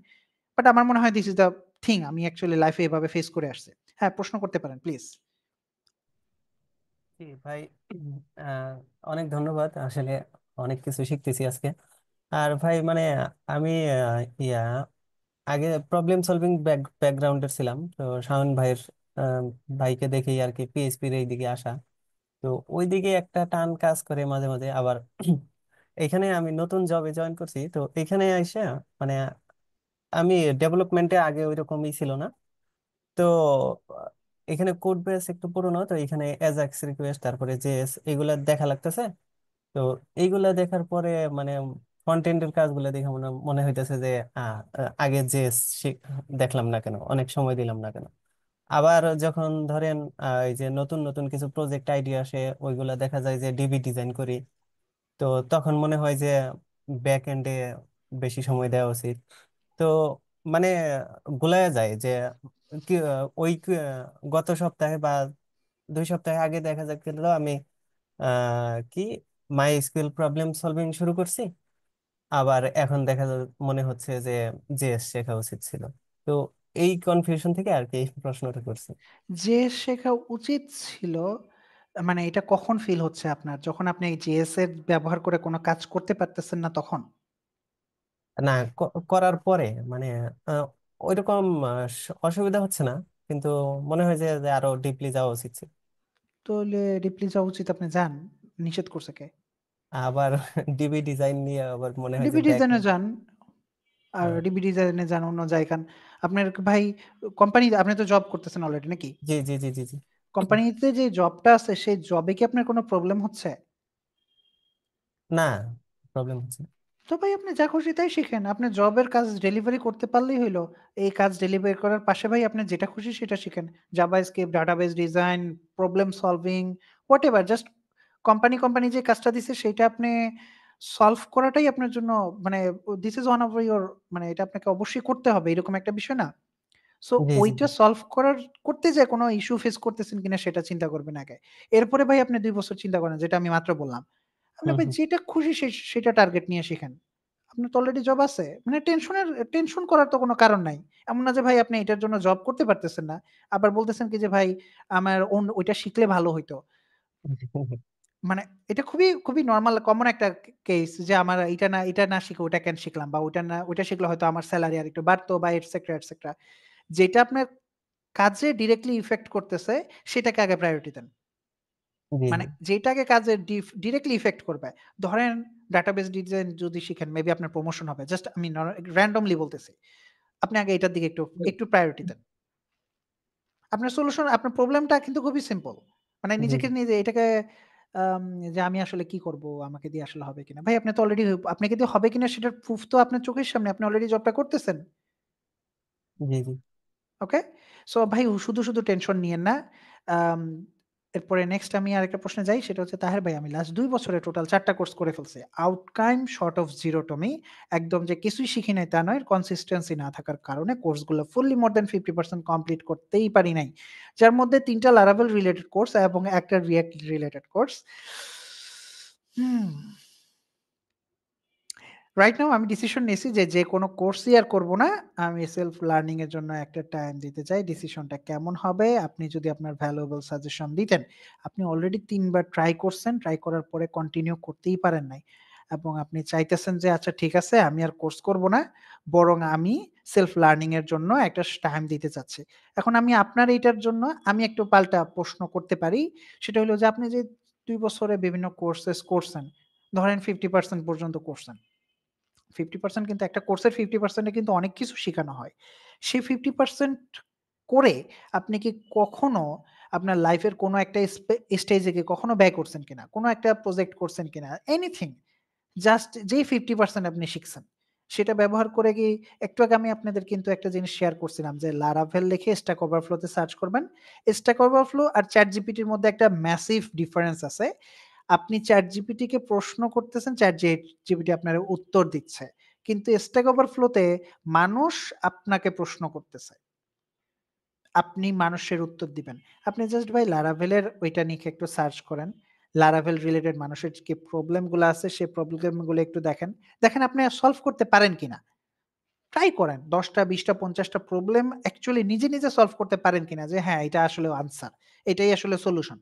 বাট আমার মনে হয় দিস ইস দ্য থিং, আমি অ্যাকচুয়ালি লাইফে এভাবে ফেস করে আসছি। হ্যাঁ, প্রশ্ন করতে পারেন প্লিজ। জি ভাই, আহ, অনেক ধন্যবাদ। আসলে অনেক কিছু শিখতেছি আজকে। আর ভাই মানে আমি আগে প্রবলেম সলভিং ব্যাকগ্রাউন্ডের ছিলাম, তো শাওন ভাইয়ের আহ, ভাইকে দেখেই আর কি পিএইচপির এই দিকে আসা। তো ওই দিকে একটা টান কাজ করে মাঝে মাঝে। আবার এখানে আমি নতুন জবে জয়েন করছি, তো এখানে এসে মানে আমি ডেভেলপমেন্টে আগে ওই রকমই ছিল না। তো আহ, এখানে কোড বেস একটু পুরোনো, তো এখানে এজাক্স রিকোয়েস্ট তারপরে জেএস এগুলা দেখা লাগতেছে। তো এইগুলা দেখার পরে মানে ফ্রন্ট এন্ডের কাজগুলো দেখে মনে মনে হইতেছে যে আগে জেএস দেখলাম না কেন, অনেক সময় দিলাম না কেন। আবার যখন ধরেন এই যে নতুন নতুন কিছু প্রজেক্ট আইডিয়া আসে, ওইগুলা দেখা যায় যে ডিবি ডিজাইন করি। তো তখন মনে হয় যে ব্যাক এন্ডে বেশি সময় দেওয়া উচিত। তো মানে গুলায়া যায় যে গত সপ্তাহে বা 2 সপ্তাহ আগে দেখা যাচ্ছিল আমি কি মাই এসকিউএল প্রবলেম সলভিং শুরু করছি, আবার এখন মনে হচ্ছে যে জেএস শেখা উচিত ছিল। তো এই কনফিউশন থেকে আর কি এই প্রশ্নটা করছি। যে শেখা উচিত ছিল, মানে এটা কখন ফিল হচ্ছে আপনার? যখন আপনি জেএস এর ব্যবহার করে কোনো কাজ করতে পারতেছেন না তখন? না, করার পরে মানে আহ, ওইরকম অসুবিধা হচ্ছে না, কিন্তু মনে হয় যে আরো ডিপলি যাওয়া উচিত ছিল। তাহলে ডিপলি যাওয়া উচিত, আপনি যান। নিষেধ করছে কে? আবার ডিবি ডিজাইন নিয়ে আবার মনে হয় যে ডিবি ব্যাক। ডিজাইনে যান, আর ডিবি ডিজাইনে যান, অন্য জায়গায়। আপনার ভাই কোম্পানি, আপনি তো জব করতেছেন অলরেডি নাকি? জি জি জি জি জি। কোম্পানিতে যে জবটা আছে সেই জবে কি আপনার কোনো প্রবলেম হচ্ছে? না, প্রবলেম হচ্ছে না। তো ভাই আপনি যা খুশি তাই শিখেন, আপনি জবের কাজ ডেলিভারি করতে পারলেই হইলো। এই কাজ ডেলিভারি করার পাশে ভাই আপনি যেটা খুশি সেটা শিখেন। JavaScript, database design, problem solving, what ever, just company যে কাজটা দিছে সেটা আপনি সলভ করাটাই আপনার জন্য, মানে this is one of your, মানে এটা আপনাকে অবশ্যই করতে হবে এরকম একটা বিষয় না। সো জি জি জি। ওইটা সলভ করতে যেয়ে কোনো ইস্যু ফেস করতেছেন কিনা সেটা চিন্তা করবেন আগে। এরপরে ভাই আপনি ২ বছর চিন্তা করেন, যেটা আমি মাত্র বললাম। আপনি হুম ভাই হুম। যেটা খুশি সেটা টার্গেট নিয়ে শিখেন। আপনার তো অলরেডি জব আছে। মানে টেনশন করার তো কোনো কারণ নাই। এমন না যে ভাই আপনি এটার জন্য জব করতে পারতেছেন না। আবার বলতেছেন কি যে ভাই আমার ওইটা শিখলে ভালো হইতো। মানে এটা খুবই নরমাল কমন একটা কেস যে আমার এটা না শিখে ওইটা কেন শিখলাম, বা ওইটা শিখলে হয়তো আমার সেলারি আরেকটু বাড়তো, বা এটসেট্রা। যেটা আপনার কাজে ডিরেক্টলি ইফেক্ট করতেছে সেটাকে আগে প্রায়োরিটি দেন। জি মানে জি যেটাকে কাজে ডিরেক্টলি ইফেক্ট করবে। ধরেন ডাটাবেস ডিজাইন যদি শিখেন, মেবি আপনার প্রমোশন হবে। জাস্ট আমি র‍্যান্ডমলি বলতেছি। আপনি আগে এটার দিকে একটু প্রায়োরিটি দেন। আপনার প্রবলেমটা কিন্তু খুবই সিম্পল। মানে জি নিজেকে জি নিজে এটাকে আম যে আমি আসলে কি করব? আমাকে দিয়ে আসলে হবে কিনা? ভাই আপনি তো অলরেডি, আপনাকে দিয়ে হবে কিনা সেটার প্রুফ তো আপনার চোখের সামনে। আপনি অলরেডি জবটা করতেছেন। জি জি। ওকে? সো ভাই শুধু টেনশন নিয়েন না। আম এরপরে নেক্সট আমি আরেকটা প্রশ্নে যাই। সেটা হচ্ছে, তাহের ভাই আমি লাস্ট ২ বছরে টোটাল ৪ টা কোর্স করে ফেলছি। আউটকাম শর্ট অফ জিরোটমি। একদম যে কিছুই শিখি নাই তা নয়। কনসিস্টেন্সি না থাকার কারণে কোর্সগুলো ফুললি মোর দ্যান 50% কমপ্লিট করতেই পারি নাই। যার মধ্যে ৩ টা Laravel রিলেটেড কোর্স এবং ১ টা React রিলেটেড কোর্স। হুম। রাইট নাও আমি ডিসিশন নিয়েছি যে, যেকোনো কোর্সই আর করব না। আমি সেলফ লার্নিং এর জন্য একটা টাইম দিতে চাই। ডিসিশনটা কেমন হবে? আপনি যদি আপনার ভ্যালুয়েবল সাজেশন দিতেন। আপনি অলরেডি ৩ বার ট্রাই করছেন। ট্রাই করার পরে কন্টিনিউ করতেই পারেন নাই। এবং আপনি চাইতেছেন যে আচ্ছা ঠিক আছে আমি আর কোর্স করব না। বরং আমি সেলফ লার্নিং এর জন্য একটা টাইম দিতে চাচ্ছি। এখন আমি আপনার এইটার জন্য আমি একটু পাল্টা প্রশ্ন করতে পারি। সেটা হলো যে আপনি যে ২ বছরে বিভিন্ন কোর্সেস করছেন, ধরেন 50% পর্যন্ত করছেন। 50% কিন্তু একটা কোর্সের 50% এ কিন্তু অনেক কিছু শিখানো হয়। সেই 50% করে আপনি কি কখনো আপনার লাইফের কোনো একটা স্টেজে গিয়ে কখনো ব্যয় করছেন কিনা? কোনো একটা প্রজেক্ট করছেন কিনা? এনিথিং। জাস্ট যেই 50% আপনি শিখছেন, সেটা ব্যবহার করে কি, একটু আগে আমি আপনাদের কিন্তু একটা জিনিস শেয়ার করছিলাম যে Laravel লিখে Stack Overflow তে সার্চ করবেন। Stack Overflow আর ChatGPT এর মধ্যে একটা ম্যাসিভ ডিফারেন্স আছে। আপনি ChatGPT কে প্রশ্ন করতেছেন, ChatGPT আপনার উত্তর দিচ্ছে। কিন্তু Stack Overflow তে মানুষ আপনাকে প্রশ্ন করতেছে। আপনি মানুষের উত্তর দিবেন। আপনি জাস্ট ভাই Laravel এর ওইটা লিখে একটু সার্চ করেন। Laravel রিলেটেড মানুষের কি প্রবলেম গুলা আছে সেই প্রবলেম গুলো একটু দেখেন। দেখেন আপনি সলভ করতে পারেন কিনা। ট্রাই করেন। ১০ টা, ২০ টা, ৫০ টা প্রবলেম অ্যাকচুয়ালি নিজে সলভ করতে পারেন কিনা, যে হ্যাঁ, এটা আসলে আনসার। এটাই আসলে সলিউশন।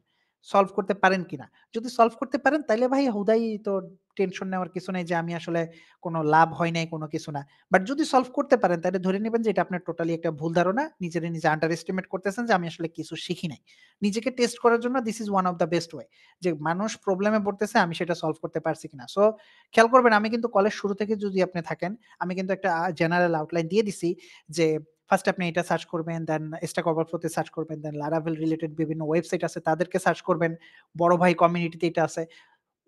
সলভ করতে পারেন কিনা। যদি সলভ করতে পারেন তাইলে ভাই হুদাই তো টেনশন নেওয়ার কিছু নাই যে আমি আসলে কোন লাভ হয় নাই, কোন কিছু না। বাট যদি সলভ করতে পারেন তাহলে ধরে নিবেন যে এটা আপনার টোটালি একটা ভুল ধারণা। নিজে আন্ডার এস্টিমেট করতেছেন যে আমি আসলে কিছু শিখি নাই। নিজেকে টেস্ট করার জন্য this is one of the best way. যে মানুষ প্রবলেমে পড়তেছে আমি সেটা সলভ করতে পারছি কিনা। সো খেয়াল করবেন, আমি কিন্তু কলেজ শুরু থেকে যদি আপনি থাকেন, আমি কিন্তু একটা জেনারেল আউটলাইন দিয়ে দিছি যে ফার্স্ট আপনি এটা সার্চ করবেন, দেন Stack Overflow তে সার্চ করবেন, দেন Laravel রিলেটেড বিভিন্ন ওয়েবসাইট আছে তাদেরকে সার্চ করবেন। বড় ভাই কমিউনিটিতে এটা আছে।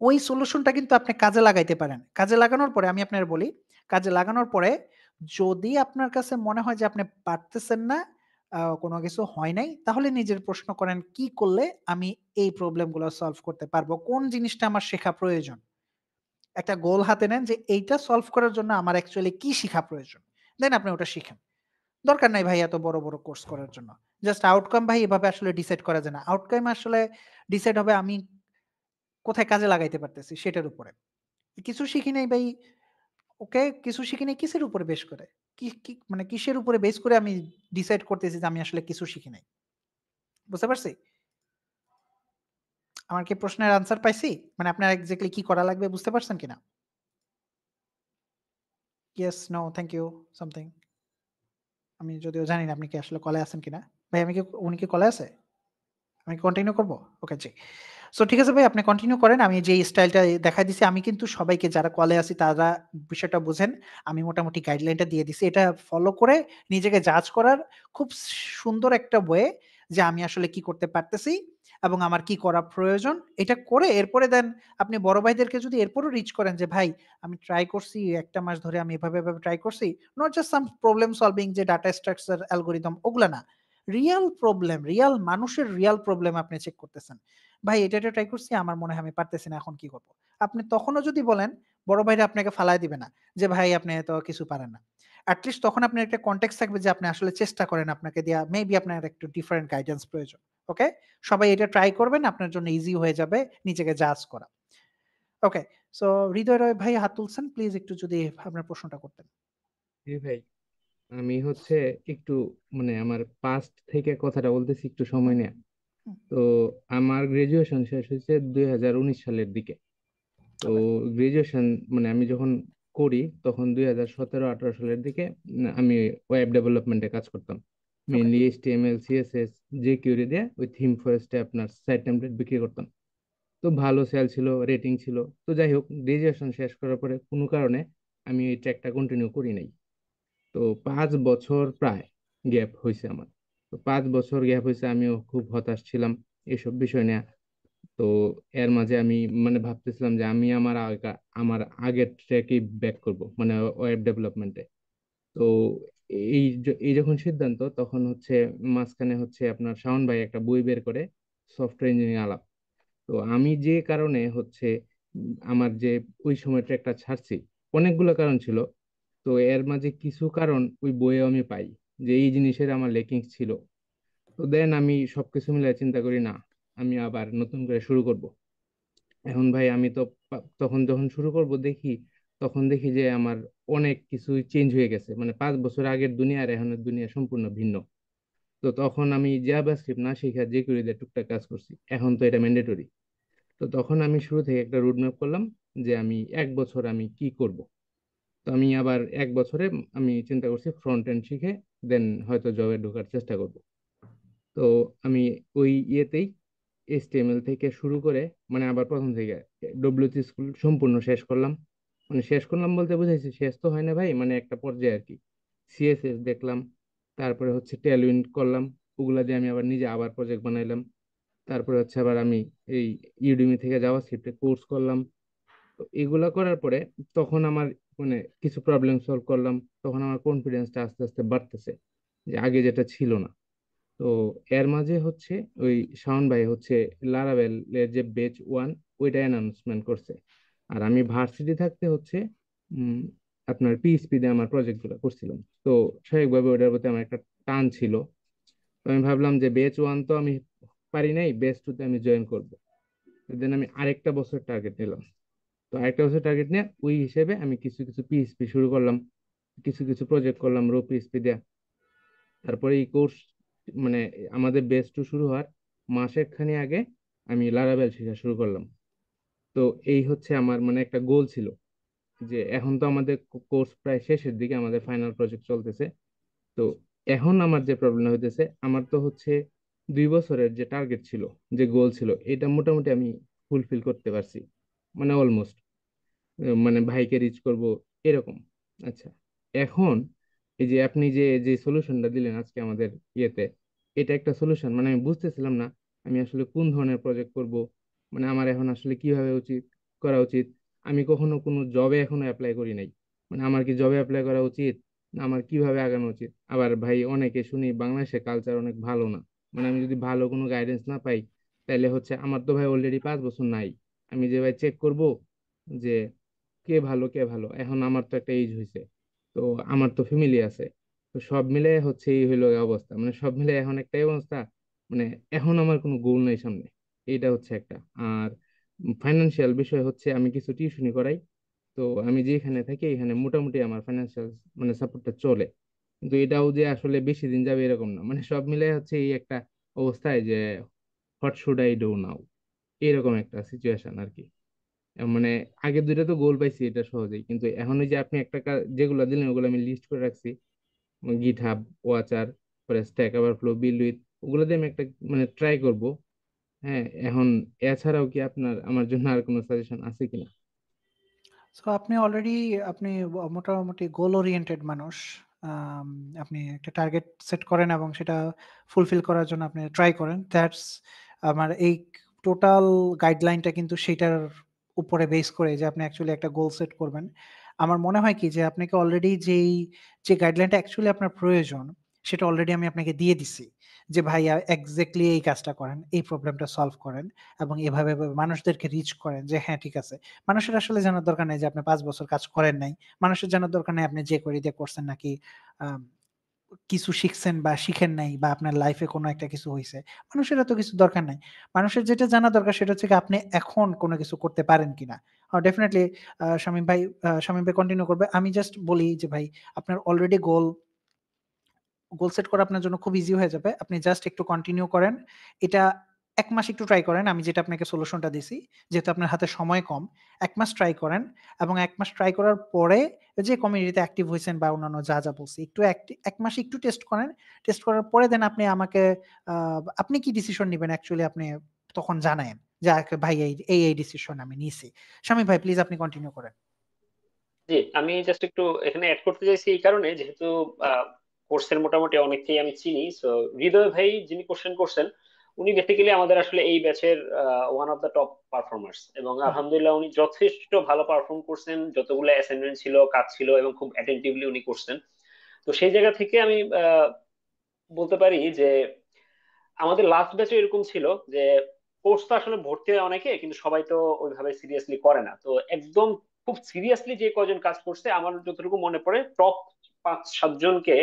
ওই সলিউশনটা কিন্তু আপনি কাজে লাগাইতে পারেন। কাজে লাগানোর পরে আমি আপনার বলি, কাজে লাগানোর পরে যদি আপনার কাছে মনে হয় যে আপনি পারতেছেন না, কোনো কিছু হয় নাই, তাহলে নিজের প্রশ্ন করেন কি করলে আমি এই প্রবলেম গুলো সলভ করতে পারবো? কোন জিনিসটা আমার শেখা প্রয়োজন? একটা গোল হাতে নেন যে এইটা সলভ করার জন্য আমার অ্যাকচুয়ালি কি শিখা প্রয়োজন। দেন আপনি ওটা শিখেন। দরকার নাই ভাই এত বড় কোর্স করার জন্য। জাস্ট আউটকাম ভাই এভাবে আসলে ডিসাইড করা যায় না। আউটকাম আসলে ডিসাইড হবে আমি কোথায় কাজে লাগাইতে পারতেছি সেটার উপরে। কিছু শিখি নাই ভাই, ওকে, কিছু শিখি নাই কিসের উপরে বেস করে? মানে কিসের উপরে বেস করে আমি ডিসাইড করতেছি যে আমি আসলে কিছু শিখি নাই? বুঝতে পারছি? আমার কি প্রশ্নের আনসার পাইছি? মানে আপনার এক্সাক্টলি কি করা লাগবে বুঝতে পারছেন কিনা? Yes, no, thank you, something. আমি যদিও জানি না আপনি কি আসলে কলে আছেন কিনা। ভাই উনি কি কলে আছে? আমি কন্টিনিউ করব? ওকে, জি। সো ঠিক আছে ভাই, আপনি কন্টিনিউ করেন। আমি যেই স্টাইলটা দেখাই দিছি, আমি কিন্তু সবাইকে যারা কলে আছি তারা বিষয়টা বুঝেন। আমি মোটামুটি গাইডলাইনটা দিয়ে দিছি। এটা ফলো করে নিজেকে জাজ করার খুব সুন্দর একটা ওয়ে যে আমি আসলে কি করতে পারতেছি এবং আমার কি করা প্রয়োজন। এটা করে এরপরে দেন আপনি বড় ভাইদেরকে যদি এরপরও রিচ করেন যে ভাই আমি ট্রাই করছি ১ টা মাস ধরে আমি এভাবে ট্রাই করছি। Not just some problem solving যে ডাটা স্ট্রাকচার অ্যালগরিদম ওগুলা না। রিয়াল প্রবলেম, রিয়াল মানুষের রিয়াল প্রবলেম আপনি চেক করতেছেন। ভাই এটা ট্রাই করছি, আমার মনে হয় আমি পারতেছি না, এখন কি করব? আপনি তখনও যদি বলেন, বড় ভাইরা আপনাকে ফালায় দিবে না যে ভাই আপনি তো কিছু পারেন না। এট লিস্ট তখন আপনার একটা কনটেক্সট থাকবে যে আপনি আসলে চেষ্টা করেন, আপনাকে দেয়া মেবি আপনার একটু ডিফারেন্ট গাইডেন্স প্রয়োজন। ওকে? সবাই এটা ট্রাই করবেন, আপনার জন্য ইজি হয়ে যাবে নিজেকে জাজ করা। ওকে, সো হৃদয় রয় ভাই হাত তুলছেন, প্লিজ একটু যদি আপনার প্রশ্নটা করতেন। জি ভাই, আমি হচ্ছে একটু মানে আমার পাস্ট থেকে কথাটা বলতেছি, একটু হুম, সময় নেয়া। হুম, তো আমার গ্রাজুয়েশন শেষ হয়েছে 2019 সালের দিকে। তো ওকে, গ্রাজুয়েশন মানে আমি যখন করি তখন 2017-18 সালের দিকে আমি ওয়েব ডেভেলপমেন্টে কাজ করতাম। ওকে, মেইনলি HTML CSS jQuery দিয়ে ওই থিম ফরেস্টে আপনার সাইট টেমপ্লেট বিক্রি করতাম। তো ভালো সেল ছিল, রেটিং ছিল। তো যাই হোক, গ্রাজুয়েশন শেষ করার পরে কোনো কারণে আমি এই ট্র্যাকটা কন্টিনিউ করি নাই। তো 5 বছর প্রায় গ্যাপ হয়েছে আমার। তো 5 বছর গ্যাপ হয়েছে, আমিও খুব হতাশ ছিলাম এসব বিষয় নিয়ে। তো এর মাঝে আমি মানে ভাবতেছিলাম যে আমি আমার আগের ট্র্যাকে ব্যাক করব, মানে ওয়েব ডেভেলপমেন্টে। তো এই যখন সিদ্ধান্ত, তখন হচ্ছে মাঝখানে হচ্ছে আপনার শাওন ভাই একটা বই বের করে, সফটওয়্যার ইঞ্জিনিয়ারিং আলাপ। তো আমি যে কারণে হচ্ছে আমার যে ওই সময় ট্র্যাকটা ছাড়ছি, অনেকগুলো কারণ ছিল। তো এর মাঝে কিছু কারণ ওই বইয়ে আমি পাই যে এই জিনিসের আমার লেকিংস ছিল। তো দেন আমি সবকিছু মিলে চিন্তা করি, না, আমি আবার নতুন করে শুরু করব। এখন ভাই আমি তো তখন যখন শুরু করব দেখি, তখন দেখি যে আমার অনেক কিছু চেঞ্জ হয়ে গেছে, মানে 5 বছর আগের দুনিয়া আর এখনের দুনিয়া সম্পূর্ণ ভিন্ন। তো তখন আমি জাভাস্ক্রিপ্ট না শিখে jQuery দিয়ে টুকটাক কাজ করছি, এখন তো এটা ম্যান্ডেটরি। তো তখন আমি শুরু থেকে একটা রুট ম্যাপ করলাম যে আমি 1 বছর আমি কি করব। তো আমি আবার 1 বছরে আমি চিন্তা করছি ফ্রন্ট এন্ড শিখে দেন হয়তো জবে ঢোকার চেষ্টা করব। তো আমি ওই ইয়েতেই HTML থেকে শুরু করে, মানে আবার প্রথম থেকে ডব্লিউসি স্কুল সম্পূর্ণ শেষ করলাম। মানে শেষ করলাম বলতে বুঝাইছি, শেষ তো হয় না ভাই, মানে একটা পর্যায়ে আর কি। CSS দেখলাম, তারপরে হচ্ছে টেলউইন্ড করলাম, ওগুলা দিয়ে আমি আবার নিজে আবার প্রজেক্ট বানাইলাম। তারপরে হচ্ছে আবার আমি এই ইউডেমি থেকে জাভাস্ক্রিপ্টে কোর্স করলাম। তো এগুলা করার পরে তখন আমার মানে কিছু প্রবলেম সলভ করলাম, তখন আমার কনফিডেন্সটা আস্তে আস্তে বাড়তেছে, যে আগে যেটা ছিল না। তো এর মাঝে হচ্ছে ওই শাওন ভাই হচ্ছে লারাভেল এর যে বেচ 1 ওইটা অ্যানাউন্সমেন্ট করছে। আর আমি ভার্সিটি থাকতে হচ্ছে উম, আপনার PHP দিয়ে আমার প্রজেক্ট গুলো করছিলাম। তো স্বাভাবিকভাবে ওটার প্রতি আমার একটা টান ছিল। তো আমি ভাবলাম যে বেচ 1 তো আমি পারি নাই, বেচ 2 তে আমি জয়েন করবো। দেন আমি আরেকটা বছর টার্গেট নিলাম। তো আরেকটা বছর টার্গেট নিয়ে ওই হিসেবে আমি কিছু কিছু PHP শুরু করলাম, কিছু কিছু প্রজেক্ট করলাম PHP দিয়ে। তারপরে এই কোর্স মানে আমাদের বেচ 2 শুরু হওয়ার মাসের খানি আগে আমি লারাভেল শেখা শুরু করলাম। তো এই হচ্ছে আমার মানে একটা গোল ছিল, যে এখন তো আমাদের কোর্স প্রায় শেষের দিকে, আমাদের ফাইনাল প্রজেক্ট চলতেছে। তো এখন আমার যে প্রবলেম হইতেছে, আমার তো হচ্ছে 2 বছরের যে টার্গেট ছিল, যে গোল ছিল, এটা মোটামুটি আমি ফুলফিল করতে পারছি, মানে অলমোস্ট, মানে ভাইকে রিচ করব এরকম। আচ্ছা, এখন এই যে আপনি যে যে সলিউশনটা দিলেন আজকে আমাদের ইয়েতে, এটা একটা সলিউশন, মানে আমি বুঝতেছিলাম না আমি আসলে কোন ধরনের প্রজেক্ট করব, মানে আমার এখন আসলে কিভাবে করা উচিত। আমি কখনো কোনো জবে এখনো অ্যাপ্লাই করি নাই, মানে আমার কি জবে অ্যাপ্লাই করা উচিত, না আমার কিভাবে আগানো উচিত। আবার ভাই অনেকে শুনি বাংলাদেশে কালচার অনেক ভালো না, মানে আমি যদি ভালো কোনো গাইডেন্স না পাই, তাহলে হচ্ছে আমার তো ভাই অলরেডি 5 বছর নাই। আমি যে ভাই চেক করব যে কে ভালো, এখন আমার তো একটা এজ হয়েছে, তো আমার তো ফ্যামিলি আছে। তো সব মিলে হচ্ছে এই হইলো এই অবস্থা, মানে সব মিলে এখন একটাই অবস্থা, মানে এখন আমার কোনো গোল নাই সামনে। এইটা হচ্ছে একটা। আর ফাইন্যান্সিয়াল বিষয় হচ্ছে আমি কিছু টিউশনি করাই। তো আমি যেখানে থাকি এখানে মোটামুটি আমার ফাইন্যান্সিয়াল মানে সাপোর্টটা চলে। কিন্তু এটাও যে আসলে বেশি দিন যাবে এরকম না, মানে সব মিলে হচ্ছে এই একটা অবস্থায় যে what should I do now, এরকম একটা সিচুয়েশন আর কি। মানে আগে দুইটা তো গোল পাইছি এটা সহজেই, কিন্তু এখন ওই যে আপনি একটা কাজ যেগুলো দিলেন ওগুলো আমি লিস্ট করে রাখছি, গিট হাব, ওয়াচার, পরে স্ট্যাক ওভারফ্লো, বিল উইথ, ওগুলো দিয়ে আমি একটা মানে ট্রাই করব। হ্যাঁ, এখন এছাড়াও কি আপনার আমার জন্য আর কোনো সাজেশন আছে কিনা? সো আপনি অলরেডি আপনি মোটামুটি গোল ওরিয়েন্টেড মানুষ। আম আপনি একটা টার্গেট সেট করেন এবং সেটা ফুলফিল করার জন্য আপনি ট্রাই করেন। দ্যাটস আমার এই টোটাল গাইডলাইনটা কিন্তু সেটার উপরে বেস করে যে আপনি অ্যাকচুয়ালি একটা গোল সেট করবেন। আমার মনে হয় কি যে আপনাকে অলরেডি যে গাইডলাইনটা অ্যাকচুয়ালি আপনার প্রয়োজন, সেটা অলরেডি আমি আপনাকে দিয়ে দিছি। যে ভাইয়া এক্সাক্টলি এই কাজটা করেন, এই প্রবলেমটা সলভ করেন এবং এভাবে মানুষদেরকে রিচ করেন যে হ্যাঁ, ঠিক আছে। মানুষের আসলে জানার দরকার নাই যে আপনি ৫ বছর কাজ করেন নাই। মানুষের জানার দরকার নাই আপনি যে করে দিয়ে করছেন নাকি আম কিছু শিখছেন বা শিখেন নাই বা আপনার লাইফে কোনো একটা কিছু হইছে। মানুষের এত কিছু দরকার নাই। মানুষের যেটা জানা দরকার সেটা হচ্ছে গিয়ে আপনি এখন কোনো কিছু করতে পারেন কিনা। ডেফিনিটলি শামীম ভাই কন্টিনিউ করবে। আমি জাস্ট বলি যে ভাই আপনার অলরেডি গোল সেট করা আপনার জন্য খুব ইজি হয়ে যাবে। আপনি জাস্ট একটু কন্টিনিউ করেন। এটা ১ মাস একটু ট্রাই করেন। আমি যেটা আপনাকে সলিউশনটা দিছি। যেহেতু আপনার হাতে সময় কম, ১ মাস ট্রাই করেন এবং ১ মাস ট্রাই করার পরে যে কমিউনিটিতে অ্যাক্টিভ হইছেন বা অন্যান্য যা বলছি, একটু ১ মাস একটু টেস্ট করেন। টেস্ট করার পরে দেন আপনি আমাকে আ আপনি কি ডিসিশন নিবেন অ্যাকচুয়ালি আপনি তখন জানায়েন। যে ভাই এই ডিসিশন আমি নিছি। শামীম ভাই প্লিজ আপনি কন্টিনিউ করেন। জি, আমি জাস্ট একটু এখানে অ্যাড করতে চাইছি এই কারণে, যেহেতু কোর্সের মোটামুটি অনেককেই আমি চিনি। সো হৃদয় ভাই যিনি কোশ্চেন করছেন, উনি বেসিক্যালি আমাদের আসলে এই ব্যাচের one of the top performers, এবং বাহ! আলহামদুলিল্লাহ উনি যথেষ্ট ভালো পারফর্ম করছেন। যতগুলো অ্যাসাইনমেন্ট ছিল, কাজ ছিল, এবং খুব অ্যাটেন্টিভলি উনি করছেন। তো সেই জায়গা থেকে আমি বলতে পারি যে আমাদের লাস্ট ব্যাচে এরকম ছিল যে কোর্স তো আসলে ভর্তি হয় অনেকে, কিন্তু সবাই তো ওইভাবে সিরিয়াসলি করে না। তো একদম খুব সিরিয়াসলি যে কজন কাজ করছে, আমার যতটুকু মনে পড়ে টপ ৫-৭ জনকে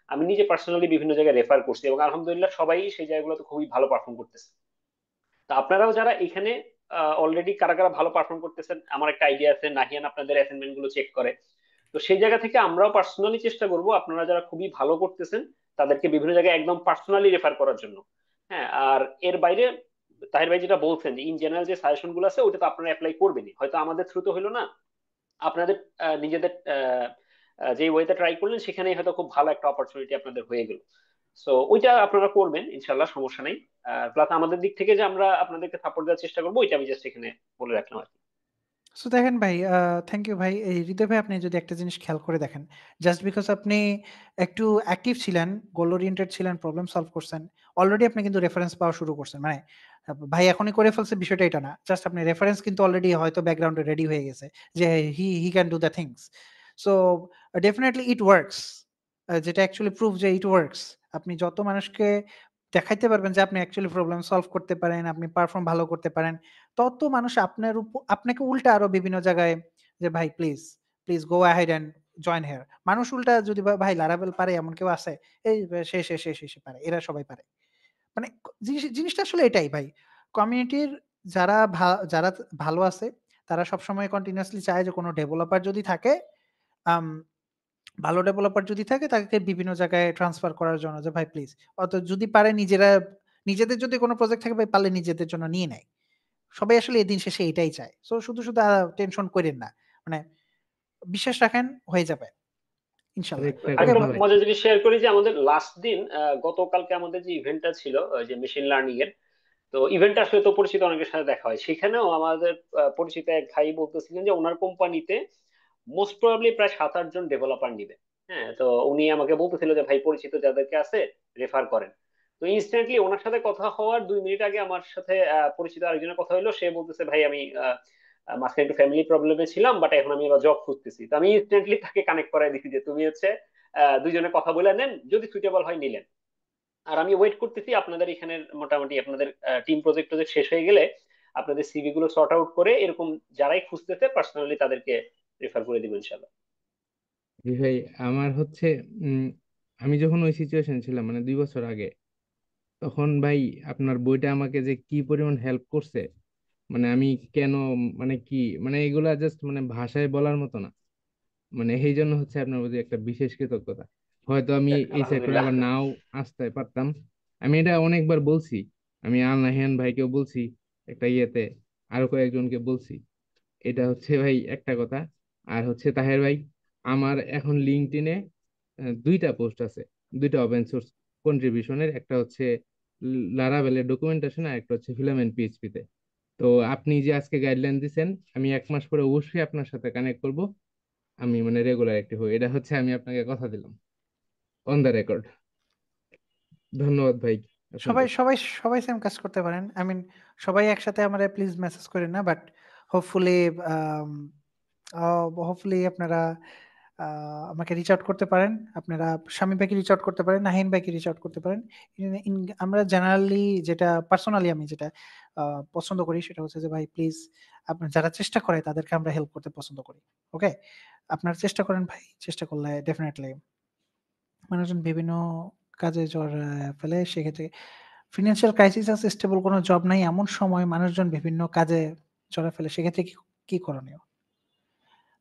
আমি নিজে পার্সোনালি বিভিন্ন জায়গায় রেফার করছি, এবং আলহামদুলিল্লাহ সবাই সেই জায়গাগুলোতে খুবই ভালো পারফর্ম করতেছে। তো আপনারাও যারা এখানে অলরেডি কারা কারা ভালো পারফর্ম করতেছেন, আমার একটা আইডিয়া আছে, নাহিয়ান আপনাদের অ্যাসাইনমেন্ট গুলো চেক করে। তো সেই জায়গা থেকে আমরাও পার্সোনালি চেষ্টা করব আপনারা যারা খুবই ভালো করতেছেন তাদেরকে বিভিন্ন জায়গায় একদম পার্সোনালি রেফার করার জন্য। হ্যাঁ, আর এর বাইরে তাহির ভাই যেটা বলছেন যে ইন জেনারেল যে সাজেশন গুলো আছে ওটা তো আপনারা অ্যাপ্লাই করবেনই, হয়তো আমাদের থ্রুতে হলো না, আপনাদের নিজেদের যে ওয়েতে ট্রাই করলেন সেখানেই হয়তো খুব ভালো একটা অপরচুনিটি আপনাদের হয়ে গেল। সো ওইটা আপনারা করবেন ইনশাল্লাহ, সমস্যা নেই। প্লাস আমাদের দিক থেকে যে আমরা আপনাদেরকে সাপোর্ট দেওয়ার চেষ্টা করবো, ওইটা আমি জাস্ট এখানে বলে রাখলাম আর কি। সো দেখেন ভাই, থ্যাংক ইউ ভাই। এই হৃদয় ভাই আপনি যদি একটা জিনিস খেয়াল করে দেখেন, জাস্ট বিকজ আপনি একটু অ্যাক্টিভ ছিলেন, গোল ওরিয়েন্টেড ছিলেন, প্রবলেম সলভ করছেন, অলরেডি আপনি কিন্তু রেফারেন্স পাওয়া শুরু করছেন। মানে ভাই এখনই করে ফেলছে বিষয়টা এটা না। জাস্ট আপনি রেফারেন্স কিন্তু অলরেডি হয়তো ব্যাকগ্রাউন্ডে রেডি হয়ে গেছে যে he can do the things. So definitely it works. যেটা অ্যাকচুয়ালি প্রুফ যে ইট ওয়ার্কস। আপনি যত মানুষকে দেখাইতে পারবেন যে আপনি অ্যাকচুয়ালি প্রবলেম সলভ করতে পারেন, আপনি পারফর্ম ভালো করতে পারেন, তত মানুষ আপনাকে উল্টা আরো বিভিন্ন জায়গায় যে ভাই please go ahead and join here. মানুষ উল্টা যদি ভাই লারাভেল পারে এমন কেউ আছে? এই সে পারে। এরা সবাই পারে। মানে জিনিসটা আসলে এটাই ভাই। কমিউনিটির যারা ভালো আছে তারা সবসময় কন্টিনিউয়াসলি চায় যে কোনো ডেভেলপার যদি থাকে, আম ভালো ডেভেলপার যদি থাকে তাকে বিভিন্ন জায়গায় ট্রান্সফার করার জন্য যে ভাই প্লিজ। যদি পারে নিজেদের যদি কোনো প্রজেক্ট থাকে ভাই পারলে নিজেদের জন্য নিয়ে নেয়। সবাই আসলে এদিন শেষে এটাই চায়। সো শুধু টেনশন কইরেন না। মানে বিশ্বাস রাখেন হয়ে যাবে। ইনশাআল্লাহ। আরেকটা ওকে আরেকটা কথা ভা ভাই, মজার জিনিস শেয়ার করি যে আমাদের লাস্ট দিন গতকালকে আমাদের যে ইভেন্টটা ছিল, ওই যে মেশিন লার্নিং এর, তো ইভেন্টটা আসলে তো পরিচিত অনেকের সাথে দেখা হয়, সেখানেও আমাদের পরিচিত এক ভাই বলতেছিলেন যে ওনার কোম্পানিতে মোস্ট প্রবাবলি প্রায় ৭-৮ জন ডেভেলপার নিবে। হ্যাঁ, তো উনি আমাকে বলতেছিল যে ভাই পরিচিত যাদেরকে আছে রেফার করেন। তো ইনস্ট্যান্টলি ওনার সাথে কথা হওয়ার ২ মিনিট আগে আমার সাথে পরিচিত আরেকজনের কথা হলো, সে বলতেছে ভাই আমি মাঝখানে একটু ফ্যামিলি প্রবলেমে ছিলাম, বাট এখন আমি আবার জব খুঁজতেছি। তো আমি ইনস্ট্যান্টলি তাকে কানেক্ট করাই দিচ্ছি যে তুমি হচ্ছে দুইজনে কথা বলে নেন, যদি সুইটেবল হয় নিলেন। আর আমি ওয়েট করতেছি আপনাদের এখানের মোটামুটি আপনাদের টিম প্রজেক্ট টজেক্ট শেষ হয়ে গেলে আপনাদের সিভি গুলো সর্ট আউট করে এরকম যারাই খুঁজতেছে পার্সোনালি তাদেরকে রেফার করে দিব ইনশাল্লাহ। জি ভাই, আমার হচ্ছে উম, আমি যখন ওই সিচুয়েশন ছিলাম মানে 2 বছর আগে, তখন ভাই আপনার বইটা আমাকে যে কি পরিমাণ হেল্প করছে, মানে আমি কেন, মানে কি, মানে এগুলা জাস্ট মানে ভাষায় বলার মতো না। মানে এই জন্য হচ্ছে আপনার প্রতি একটা বিশেষ কৃতজ্ঞতা। হয়তো আমি যাক, এই সেক্টরে আলহামদুলিল্লাহ। আবার নাও আসতে পারতাম। আমি এটা অনেকবার বলছি, আমি আল নাহিয়ান ভাইকেও বলছি একটা ইয়েতে, আরো কয়েকজনকে বলছি। এটা হচ্ছে ভাই একটা কথা। আর হচ্ছে তাহের ভাই, আমার এখন লিঙ্কডইনে দুইটা পোস্ট আছে, দুইটা ওপেন সোর্স কন্ট্রিবিউশনের, একটা হচ্ছে লারাভেলের ডকুমেন্টেশন, আর একটা হচ্ছে ফিলামেন্ট পিএইচপি তে। তো আপনি যে আজকে গাইডলাইন দিছেন, আমি 1 মাস পরে অবশ্যই আপনার সাথে কানেক্ট করব। আমি মানে রেগুলার অ্যাক্টিভ হই, এটা হচ্ছে আমি আপনাকে কথা দিলাম, অন দ্য রেকর্ড। ধন্যবাদ ভাই আপনাকে। সবাই সবাই সবাই সেম কাজ করতে পারেন। আই মিন সবাই একসাথে আমারে প্লিজ মেসেজ করেন না, বাট হোপফুলি হোপফুলি আপনারা আমাকে রিচ আউট করতে পারেন। আপনারা শামীম ভাইকে রিচ আউট করতে পারেন, নাহিন ভাইকে রিচ আউট করতে পারেন। আমরা জেনারেলি যেটা পার্সোনালি আমি যেটা পছন্দ করি সেটা হচ্ছে যে ভাই প্লিজ আপনার যারা চেষ্টা করে তাদেরকে আমরা হেল্প করতে পছন্দ করি। ওকে, আপনারা চেষ্টা করেন ভাই, চেষ্টা করলে ডেফিনেটলি মানুষজন বিভিন্ন কাজে জড়ায় ফেলে। সেক্ষেত্রে ফিন্যান্সিয়াল ক্রাইসিস আছে, স্টেবল কোনো জব নাই, এমন সময় মানুষজন বিভিন্ন কাজে জড়ায় ফেলে। সেক্ষেত্রে কি করণীয়?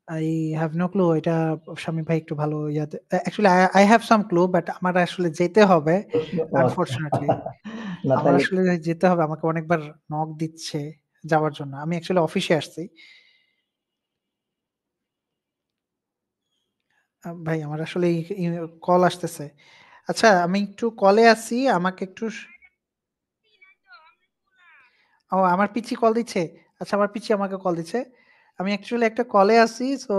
I have no clue. এটা শামীম ভাই একটু ভালো ইয়াতে actually I have some clue, but আমার আসলে যেতে হবে প্রশ্ন ও আচ্ছা। আনফরচুনেটলি। না আমার তাহলে আসলে যেতে হবে। আমাকে অনেকবার নক দিচ্ছে যাওয়ার জন্য। আমি অ্যাকচুয়ালি অফিসে আসছি। ভাই আমার আসলে কল আসতেছে। আচ্ছা আমি একটু কলে আছি। আমাকে একটু ও আমার পিচ্চি কল দিচ্ছে। আচ্ছা আমার পিচ্চি আমাকে কল দিচ্ছে। আমি অ্যাকচুয়ালি একটা কলে আছি। সো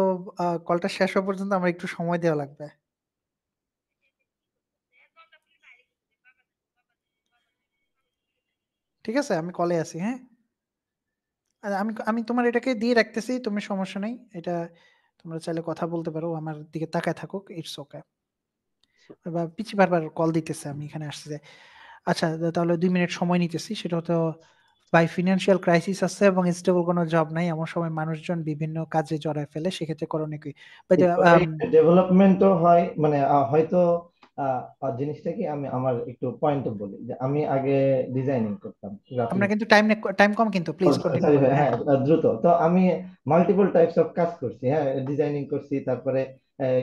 কলটা শেষ হওয়া পর্যন্ত আমার একটু সময় দেওয়া লাগবে। ঠিক আছে? আমি কলে আছি, হ্যাঁ? আমি আমি তোমার এটাকে দিয়ে রাখতেছি। তুমি সমস্যা নেই। এটা তোমরা চাইলে কথা বলতে পারো। আমার দিকে তাকায় থাকুক। It's okay. পিচ্চি বারবার কল দিতেছে। আমি এখানে আসছি যে আচ্ছা তাহলে ২ মিনিট সময় নিতেছি। সেটা হতো ভাই ফিন্যান্সিয়াল ক্রাইসিস আছে এবং স্টেবল কোনো জব নাই। এমন সময় মানুষজন বিভিন্ন কাজে জড়ায় ফেলে। সেক্ষেত্রে করণীয় কি? বাই দ্য ডেভেলপমেন্টও হয় মানে হয়তো জিনিসটা কি আমি আমার একটু পয়েন্ট বলি যে আমি আগে ডিজাইনিং করতাম আপনার গ্রাফিক। কিন্তু টাইম কম কিন্তু প্লিজ কন্টিনিউ সরি করেন। হ্যাঁ, হ্যাঁ। দ্রুত তো আমি মাল্টিপল টাইপস অফ কাজ করছি, হ্যাঁ, ডিজাইনিং করছি, তারপরে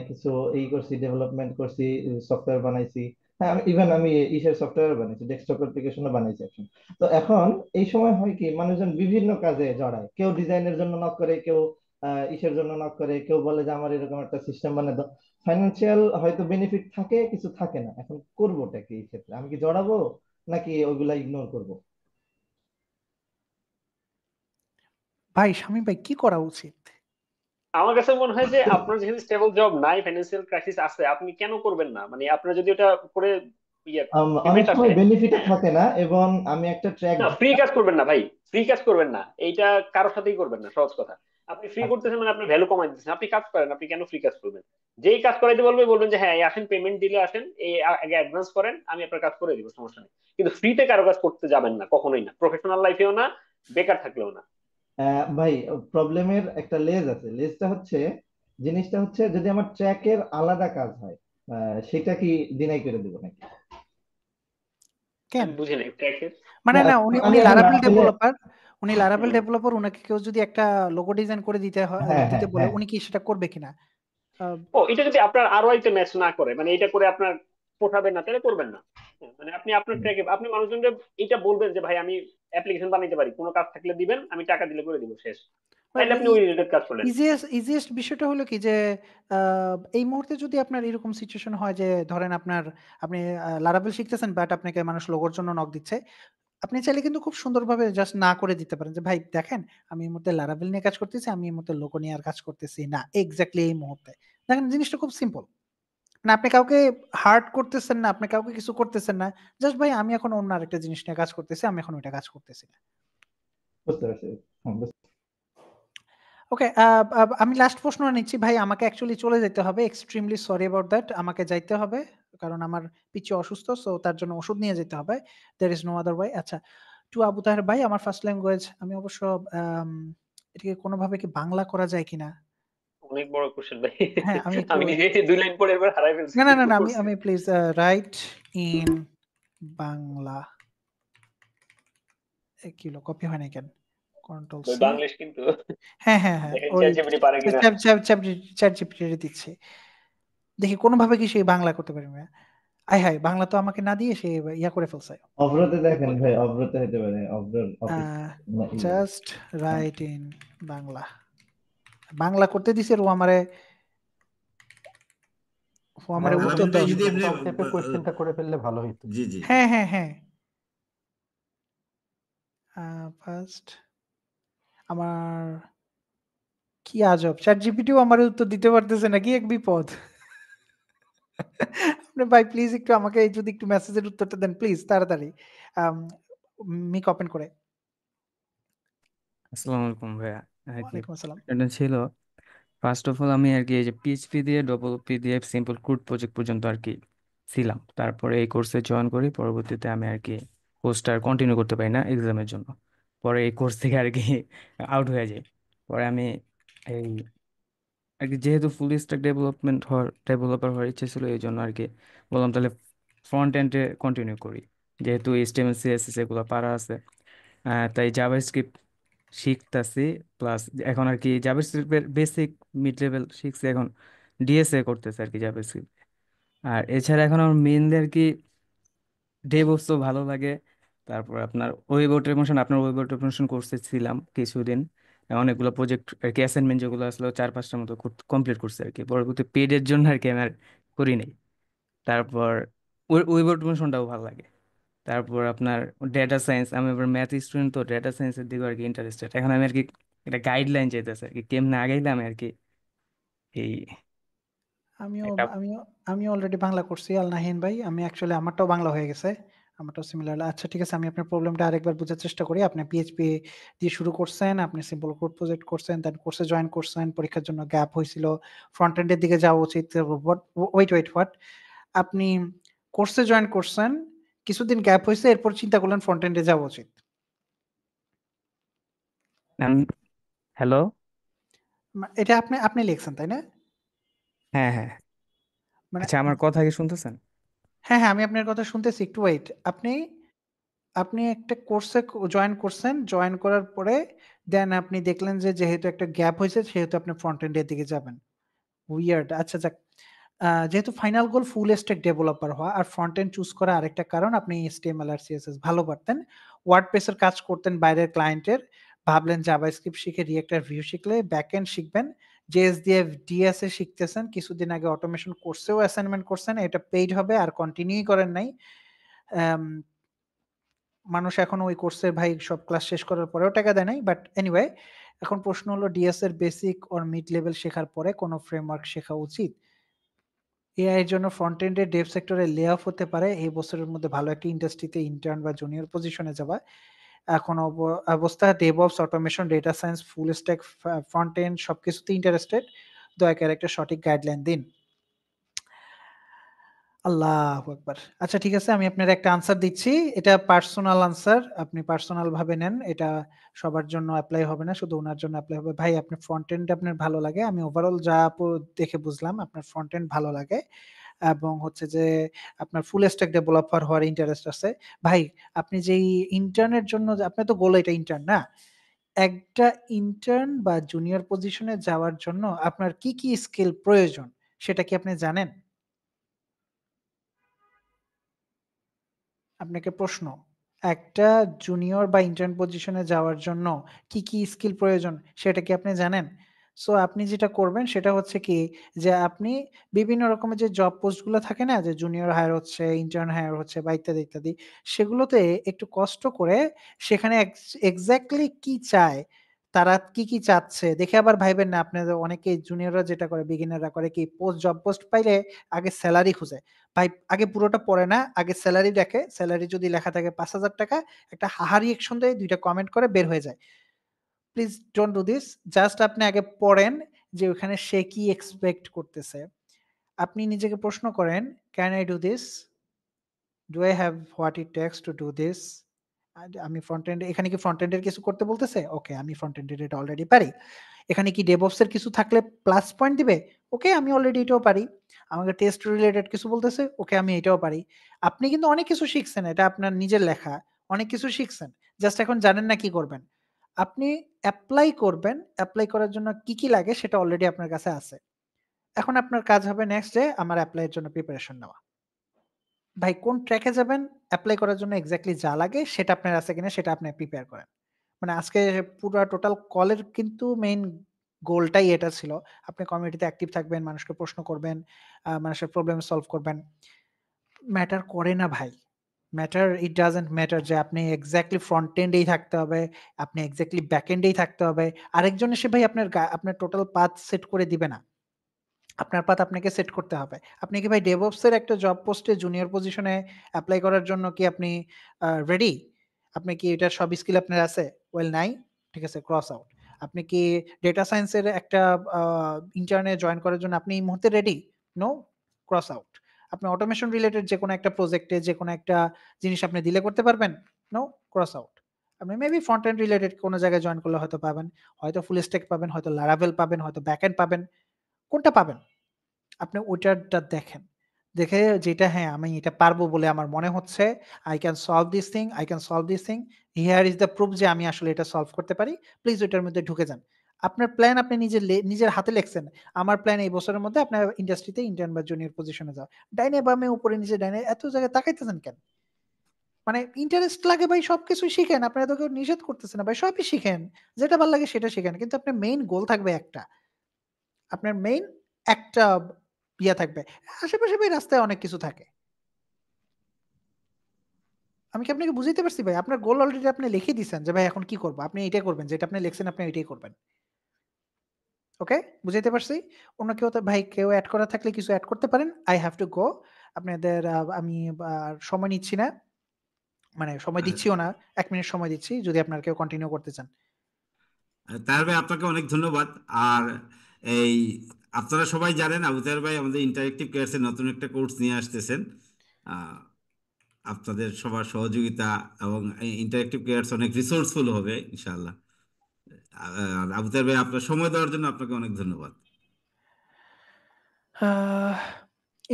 কিছু এই করছি, ডেভেলপমেন্ট করছি, সফটওয়্যার বানাইছি। হ্যাঁ, আমি ইভেন আমি ইসের সফটওয়্যার বানাইছি, ডেস্কটপ অ্যাপ্লিকেশনও বানাইছি এখন। তো এখন এই সময় হয় কি মানুষজন বিভিন্ন কাজে জড়ায়, কেউ ডিজাইনের জন্য নক করে, কেউ ইসের জন্য নক করে, কেউ বলে যে আমার এরকম একটা সিস্টেম বানাই দাও। ফাইন্যান্সিয়াল হয়তো বেনিফিট থাকে, কিছু থাকে না। এখন করবোটা কি এই ক্ষেত্রে? আমি কি জড়াবো নাকি ওইগুলা ইগনোর করবো? ভাই শামীম ভাই কি করা উচিত? আমার কাছে মনে হয় যে আপনার যেহেতু স্টেবল জব নাই, ফাইন্যান্সিয়াল ক্রাইসিস আছে, আপনি কেন করবেন না? মানে আপনার যদি ওটা করে ইয়ে অনেক পেমেন্ট আসে। সময় বেনিফিটও হ্যাঁ, থাকে না, এবং আমি একটা ট্র্যাক। না ফ্রি কাজ করবেন না ভাই, ফ্রি কাজ করবেন না, এইটা কারোর সাথেই করবেন না। সহজ কথা, আপনি ফ্রি করতেছেন মানে আপনি ভ্যালু কমাই দিচ্ছেন। আপনি কাজ করেন, আপনি কেন ফ্রি কাজ করবেন? যেই কাজ করাইতে বলবে বলবেন যে হ্যাঁ এই আসেন, পেমেন্ট দিলে আসেন, এই আগে অ্যাডভান্স করেন, আমি আপনার কাজ করে দিব, সমস্যা নেই। কিন্তু ফ্রিতে কারো কাজ করতে যাবেন না, কখনোই না, প্রফেশনাল লাইফেও না, বেকার থাকলেও না। ভাই প্রবলেমের একটা লেজ আছে, লেজটা হচ্ছে, জিনিসটা হচ্ছে যদি আমার ট্র্যাকের আলাদা কাজ হয়, সেটা কি ডিনাই করে দেবো নাকি? কেন? আমি বুঝি নাই ট্র্যাকের। মানে না, না উনি আমি এখন লারাভেল আসলে, ডেভেলপার। উনি লারাভেল ডেভেলপার। উনাকে কেউ যদি একটা লোগো ডিজাইন করে হ্যাঁ দিতে হ্যাঁ বলে হ্যাঁ, উনি কি সেটা করবে কিনা? আহ, ও, এটা যদি আপনার আরওআই তে ম্যাচ না করে, মানে এটা করে আপনার পোষাবে না, তাহলে করবেন না। হ্যাঁ, মানে আপনি আপনার ট্র্যাকে আপনি মানুষজনকে এটা বলবেন যে ভাই আমি অ্যাপ্লিকেশন বানাইতে পারি, কোনো কাজ থাকলে দিবেন, আমি টাকা দিলে করে দিব, শেষ। তাইলে আপনি ওই রিলেটেড কাজ করলেন। ইজিয়েস্ট বিষয়টা হলো কি যে এই মুহূর্তে যদি আপনার এরকম সিচুয়েশন হয় যে ধরেন আপনি লারাভেল শিখতেছেন বাট আপনাকে মানুষ লোগোর জন্য নক দিচ্ছে, আপনি চাইলে কিন্তু খুব সুন্দরভাবে জাস্ট না করে দিতে পারেন যে ভাই দেখেন আমি এই মুহূর্তে লারাভেল নিয়ে কাজ করতেছি, আমি এই মুহূর্তে লোগো নিয়ে আর কাজ করতেছি না এক্স্যাক্টলি এই মুহূর্তে। দেখেন জিনিসটা খুব সিম্পল। মানে আপনি কাউকে হার্ট করতেছেন না, আপনি কাউকে কিছু করতেছেন না। জাস্ট ভাই আমি এখন অন্য আরেকটা জিনিস নিয়ে কাজ করতেছি, আমি এখন ওইটা কাজ করতেছি না। বুঝতে পারছি। হ্যাঁ, ওকে, আমি লাস্ট প্রশ্ন নিচ্ছি ভাই। আমাকে অ্যাকচুয়ালি চলে যেতে হবে। Extremely sorry about that. আমাকে যাইতে হবে। কারণ আমার পিচ্চি অসুস্থ। সো তার জন্য ওষুধ নিয়ে যেতে হবে। There is no other way. আচ্ছা, টু আবু তাহের ভাই, আমার ফার্স্ট ল্যাঙ্গুয়েজ আমি অবশ্য আম এটাকে কোনোভাবে কি বাংলা করা যায় কিনা? অনেক বড় কোশ্চেন ভাই। হ্যাঁ, আমি একটু আমি নিজে 2 লাইন পরে এবার হারাই ফেলছি না, কি আমি করছি। আমি প্লিজ রাইট ইন বাংলা। কি হলো? কপি হয় নাই কেন? কন্ট্রোল ওই সি। বাংলিশ কিন্তু হ্যাঁ হ্যাঁ হ্যাঁ, দেখেন ওই চ্যাটজিপিটি পারে কিনা। চ্যাট জিপিটি দিচ্ছে, দেখি কোনোভাবে কি সে বাংলা করতে পারি না। আয় হায়, বাংলা তো আমাকে না দিয়ে সে ইয়া করে ফেলছে। অভ্রতে দেখেন ভাই, অভ্রতে হতে পারে, অভ্রর অফিস না just right in Bangla, Bangla করতে দিছে, ও আমারে ভাই উত্তর আলামিন ভাই দেওয়া যদি শুরু আপনি করছে। সংক্ষেপে কোয়েশ্চেনটা করে ফেললে ভালো হতো। জি জি হ্যাঁ হ্যাঁ হ্যাঁ, ফার্স্ট আমার কি আজব, চ্যাট জিপিটিও আমার উত্তর দিতে পারতেছে না, কি এক বিপদ। আপনি ভাই প্লিজ একটু আমাকে যদি একটু মেসেজের উত্তরটা দেন প্লিজ, তাড়াতাড়ি মিক ওপেন করে। আসসালামু আলাইকুম ভাইয়া। ওয়ালাইকুম আসসালাম। এটা ছিল ফার্স্ট অফ অল আমি এই যে পিএইচপি দিয়ে ডব্লিউপি দিয়ে সিম্পল ক্রুড প্রজেক্ট পর্যন্ত ছিলাম। তারপরে এই কোর্সে জয়েন করি, পরবর্তীতে আমি কোর্সটা কন্টিনিউ করতে পারি না এক্সামের জন্য। পরে এই কোর্স থেকে আউট হয়ে যাই। পরে আমি এই যেহেতু ফুল স্ট্যাক ডেভেলপার হওয়ার ইচ্ছে ছিল, এই জন্য বললাম তাহলে ফ্রন্ট এন্ডে কন্টিনিউ করি, যেহেতু এইচটিএমএল সিএসএস এগুলো পারা আছে। তাই জাভাস্ক্রিপ্ট শিখতাছি, প্লাস এখন জাভাস্ক্রিপ্টের বেসিক মিড লেভেল শিখছি, এখন ডিএসএ করতেছে জাভাস্ক্রিপ্ট। আর এছাড়া এখন আমার মেইনলি ডেভঅপসও ভালো লাগে। তারপর আপনার ওয়েব অটোমেশন কোর্সে ছিলাম কিছুদিন, অনেকগুলো প্রজেক্ট অ্যাসাইনমেন্ট যেগুলো আসলে 4-5টার মতো কমপ্লিট করছে পরবর্তী পেডের জন্য আমি আর করি নাই। তারপর ওয়েব অটোমেশনটাও ভালো লাগে। তারপর আপনার ডেটা সায়েন্স, আমি এবার ম্যাথ স্টুডেন্ট, তো ডেটা সায়েন্সের দিকে ইন্টারেস্টেড। এখন আমি একটা গাইডলাইন চাইতেছে কেমনে আগাইলে আমি এই আমিও এটা। আমিও আমিও অলরেডি বাংলা করছি আল নাহিন ভাই, আমি অ্যাকচুয়ালি আমারটাও বাংলা হয়ে গেছে, আমারটাও সিমিলার। আচ্ছা ঠিক আছে, আমি আপনার প্রবলেমটা আরেকবার বোঝার চেষ্টা করি। আপনি পিএইচপি দিয়ে শুরু করছেন, আপনি সিম্পল কোড প্রজেক্ট করছেন, দেন কোর্সে জয়েন করছেন, পরীক্ষার জন্য গ্যাপ হয়েছিল, ফ্রন্ট এন্ডের দিকে যাওয়া উচিত। হোয়াট আপনি কোর্সে জয়েন করছেন, কিছুদিন গ্যাপ হয়েছে, এরপর চিন্তা করলেন ফ্রন্ট এন্ডে যাওয়া উচিত। হ্যালো। এটা আপনি আপনি লিখছেন তাই না? হ্যাঁ হ্যাঁ। মানে আচ্ছা, আমার কথা কি শুনতেছেন? হ্যাঁ হ্যাঁ, আমি আপনার কথা শুনতেছি, একটু ওয়েট। আপনি আপনি একটা কোর্সে জয়েন করছেন, জয়েন করার পরে দেন আপনি দেখলেন যে যেহেতু একটা গ্যাপ হয়েছে, সেহেতু আপনি ফ্রন্ট এন্ডের দিকে যাবেন। উইয়ার্ড। আচ্ছা যাক, যেহেতু final goal full stack developer হওয়া, আর ফ্রন্ট এন্ড চুজ করা আরেকটা কারণ, আপনি HTML আর CSS ভালো পারতেন, ওয়ার্ডপ্রেস এর কাজ করতেন বাইরের ক্লায়েন্টের, ভাবলেন জাভাস্ক্রিপ্ট শিখে রিঅ্যাক্ট আর ভিউ শিখলে ব্যাক এন্ড শিখবেন, জেএস দিয়ে ডিএসএ শিখতেছেন, কিছুদিন আগে অটোমেশন কোর্সেও অ্যাসাইনমেন্ট করছেন, এটা পেইড হবে আর কন্টিনিউই করেন নাই। আম, মানুষ এখন ওই কোর্সের ভাই সব ক্লাস শেষ করার পরেও টাকা দেয় নাই, বাট এনিওয়ে, এখন প্রশ্ন হলো ডিএস এর বেসিক অর মিড লেভেল শেখার পরে কোনো ফ্রেমওয়ার্ক শেখা উচিত। এআই এর জন্য ফ্রন্ট এন্ডে ডেভ সেক্টরে লে অফ হতে পারে, এই বছরের মধ্যে ভালো একটা ইন্ডাস্ট্রিতে ইন্টার্ন বা জুনিয়র পজিশনে যাবা। এখন অবস্থা DevOps, automation, data science, full stack, front end সবকিছুতে ইন্টারেস্টেড, দয়া করে একটা সঠিক গাইডলাইন দিন। আল্লাহু আকবার। আচ্ছা ঠিক আছে, আমি আপনার একটা আনসার দিচ্ছি। এটা পার্সোনাল আনসার, আপনি পার্সোনাল ভাবে নেন। এটা সবার জন্য এপ্লাই হবে না, শুধু ওনার জন্য এপ্লাই হবে। ভাই আপনার ফ্রন্ট এন্ড আপনার ভালো লাগে, আমি ওভারঅল যা দেখে বুঝলাম আপনার ফ্রন্ট এন্ড ভালো লাগে, এবং হচ্ছে যে আপনার ফুল স্ট্যাক ডেভেলপার হওয়ার ইন্টারেস্ট আছে। ভাই আপনি যেই ইন্টার্নের জন্য, আপনি তো গোল এটা ইন্টার্ন না, একটা ইন্টার্ন বা জুনিয়র পজিশনে যাওয়ার জন্য আপনার কি কি স্কিল প্রয়োজন সেটা কি আপনি জানেন? আপনাকে প্রশ্ন, একটা জুনিয়র বা ইন্টার্ন পজিশনে যাওয়ার জন্য কি কি স্কিল প্রয়োজন সেটা কি আপনি জানেন? সো আপনি যেটা করবেন সেটা হচ্ছে কি, যে আপনি বিভিন্ন রকমের যে জব পোস্ট গুলো থাকে না, যে জুনিয়র হায়ার হচ্ছে, ইন্টার্ন হায়ার হচ্ছে বা ইত্যাদি ইত্যাদি, সেগুলোতে একটু কষ্ট করে সেখানে এক্স্যাক্টলি কি চায়, তারা কি কি চাচ্ছে দেখে আবার ভাইবেন না। আপনাদের অনেকে জুনিয়ররা যেটা করে, বিগিনাররা করে কি, জব পোস্ট পাইলে আগে স্যালারি খুঁজে। ভাই আগে পুরোটা পড়ে না, আগে স্যালারি দেখে, স্যালারি যদি লেখা থাকে ৫,০০০ টাকা, একটা হাহা রিঅ্যাকশন দেয়, ২টা কমেন্ট করে বের হয়ে যায়। Please don't do this. Just আপনি আগে পড়েন যে ওখানে সে কি এক্সপেক্ট করতেছে। আপনি নিজেকে প্রশ্ন করেন, can I do this? Do I have what it tax to do this? আমি ফ্রন্ট এন্ড, এখানে কি ফ্রন্ট এন্ডের কিছু করতে বলতেছে? ওকে, আমি ফ্রন্ট এন্ডের এটা অলরেডি পারি। এখানে কি ডেভঅপস এর কিছু থাকলে প্লাস পয়েন্ট দিবে? ওকে, আমি অলরেডি এটাও পারি। আমাকে টেস্ট রিলেটেড কিছু বলতেছে? ওকে, আমি এটাও পারি। আপনি কিন্তু অনেক কিছু শিখছেন, এটা আপনার নিজের লেখা, অনেক কিছু শিখছেন। জাস্ট এখন জানেন না কি করবেন। আপনি অ্যাপ্লাই করবেন, অ্যাপ্লাই করার জন্য কি লাগে সেটা অলরেডি আপনার কাছে আছে। এখন আপনার কাজ হবে নেক্সট যে আমার এপ্লাই এর জন্য প্রিপারেশন নেওয়া। ভাই কোন ট্র্যাকে যাবেন, এপ্লাই করার জন্য এক্সাক্টলি যা লাগে সেটা আপনার আছে কিনা সেটা আপনি প্রিপেয়ার করেন। মানে আজকে পুরা টোটাল কলের কিন্তু মেইন গোলটাই এটা ছিল। আপনি কমিউনিটিতে অ্যাক্টিভ থাকবেন, মানুষকে প্রশ্ন করবেন, মানুষের প্রবলেম সলভ করবেন। ম্যাটার করে না ভাই। ইট ডাজন্ট ম্যাটার যে আপনি এক্সাক্টলি ফ্রন্ট এন্ডেই থাকতে হবে, আপনি এক্সাক্টলি ব্যাক এন্ডেই থাকতে হবে। আরেকজন এসে ভাই আপনার টোটাল পাথ সেট করে দিবে না। আপনার পাথ আপনাকে সেট করতে হবে। আপনি কি ভাই DevOps এর একটা জব পোস্টে জুনিয়র পজিশনে এপ্লাই করার জন্য কি আপনি রেডি? আপনি কি এটার সব স্কিল আপনার আছে? ওয়েল নাই। ঠিক আছে, ক্রস আউট। আপনি কি ডেটা সায়েন্স এর একটা ইন্টার্নে জয়েন করার জন্য আপনি এই মুহূর্তে রেডি? No, cross out. আপনি অটোমেশন রিলেটেড যেকোনো একটা প্রজেক্টে যেকোনো একটা জিনিস আপনি দিলে করতে পারবেন? No, cross out. আপনি মেবি ফ্রন্ট এন্ড রিলেটেড কোনো জায়গায় জয়েন করলে হয়তো পাবেন, হয়তো ফুল স্ট্যাক পাবেন, হয়তো লারাভেল পাবেন, হয়তো ব্যাক এন্ড পাবেন। কোনটা পাবেন? আপনি ওইটারটা দেখেন। দেখে যেটা হ্যাঁ, আমি এটা পারবো বলে আমার মনে হচ্ছে, I can solve this thing, I can solve this thing. Here is the proof যে আমি আসলে এটা সলভ করতে পারি। প্লিজ ওইটার মধ্যে ঢুকে যান। আপনার প্ল্যান আপনি নিজের হাতে লিখছেন। আমার প্ল্যান এই বছরের মধ্যে আপনার ইন্ডাস্ট্রিতে ইন্টার্ন বা জুনিয়র পজিশনে যাওয়া। ডাইনে বামে উপরে নিচে ডাইনে এত জায়গায় তাকাইতেছেন কেন? মানে ইন্টারেস্ট লাগে ভাই সবকিছু শিখেন। আপনারা তো কেউ নিষেধ করতেছে না ভাই, সবই শিখেন। যেটা ভালো লাগে সেটা শিখেন। কিন্তু আপনার মেইন গোল থাকবে একটা। আপনার মেইন একটা ইয়া থাকবে। আশেপাশে ভাই রাস্তায় অনেক কিছু থাকে। আমি কি আপনাকে বুঝাইতে পারছি ভাই? আপনার গোল অলরেডি আপনি লিখে দিছেন যে ভাই এখন কি করব? আপনি এইটাই করবেন। যেটা আপনি লিখছেন আপনি ওইটাই করবেন। ওকে? বুঝাইতে পারছি? অন্য কেউ তো ভাই কেউ এড করা থাকলে কিছু এড করতে পারেন। I have to go. আপনাদের আমি সময় নিচ্ছি না। মানে সময় দিচ্ছিও না। ১ মিনিট সময় দিচ্ছি যদি আপনারা কেউ কন্টিনিউ করতে চান। তার ভাই আপনাকে অনেক ধন্যবাদ। আর এই আপনারা সবাই জানেন আবু তাহের ভাই আমাদের ইন্টারেক্টিভ ক্লাসে নতুন একটা কোর্স নিয়ে আসতেছেন। আহ, আপনাদের সবার সহযোগিতা এবং ইন্টারেক্টিভ ক্লাস অনেক রিসোর্সফুল হবে ইনশাআল্লাহ। আবু তাহের ভাই আপনার সময় দেওয়ার জন্য আপনাকে অনেক ধন্যবাদ। আহ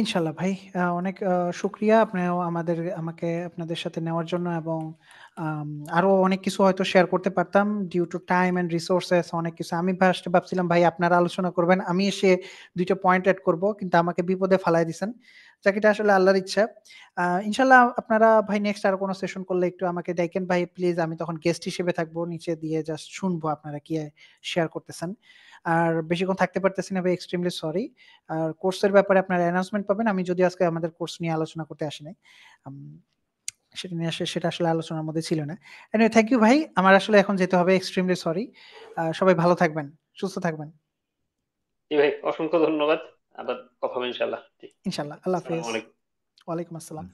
ইনশাল্লাহ ভাই। অনেক শুকরিয়া আপনিও আমাকে আপনাদের সাথে নেওয়ার জন্য এবং আম আরো অনেক কিছু হয়তো শেয়ার করতে পারতাম। Due to time and resources অনেক কিছু। আমি ফার্স্ট এ ভাবছিলাম ভাই আপনারা আলোচনা করবেন। আমি এসে ২ টা পয়েন্ট এড করব। কিন্তু আমাকে বিপদে ফালায় দিছেন। যাক এটা আসলে আল্লাহর ইচ্ছা। ইনশাল্লাহ আপনারা ভাই নেক্সট আর কোন সেশন করলে একটু আমাকে ডাইকেন ভাই প্লিজ। আমি তখন গেস্ট হিসেবে থাকবো। নিচে দিয়ে জাস্ট শুনবো আপনারা কি শেয়ার করতেছেন। আর বেশিক্ষণ থাকতে পারতেছি না ভাই, এক্সট্রিমলি সরি। আর কোর্সের ব্যাপারে আপনারা অ্যানাউন্সমেন্ট পাবেন। আমি যদিও আজকে আমাদের কোর্স নিয়ে আলোচনা করতে আসি নাই। আম সেটা আসলে আলোচনার মধ্যে ছিল না। এনিওয়ে থ্যাংক ইউ ভাই। আমার আসলে এখন যেতে হবে, এক্সট্রিমলি সরি। সবাই ভালো থাকবেন, সুস্থ থাকবেন। জি ভাই, অসংখ্য ধন্যবাদ। আবার কথা হবে ইনশাআল্লাহ। জি, ইনশাআল্লাহ। আল্লাহ আসসালামু হাফেজ। আলাইকুম। ওয়ালাইকুম আসসালাম।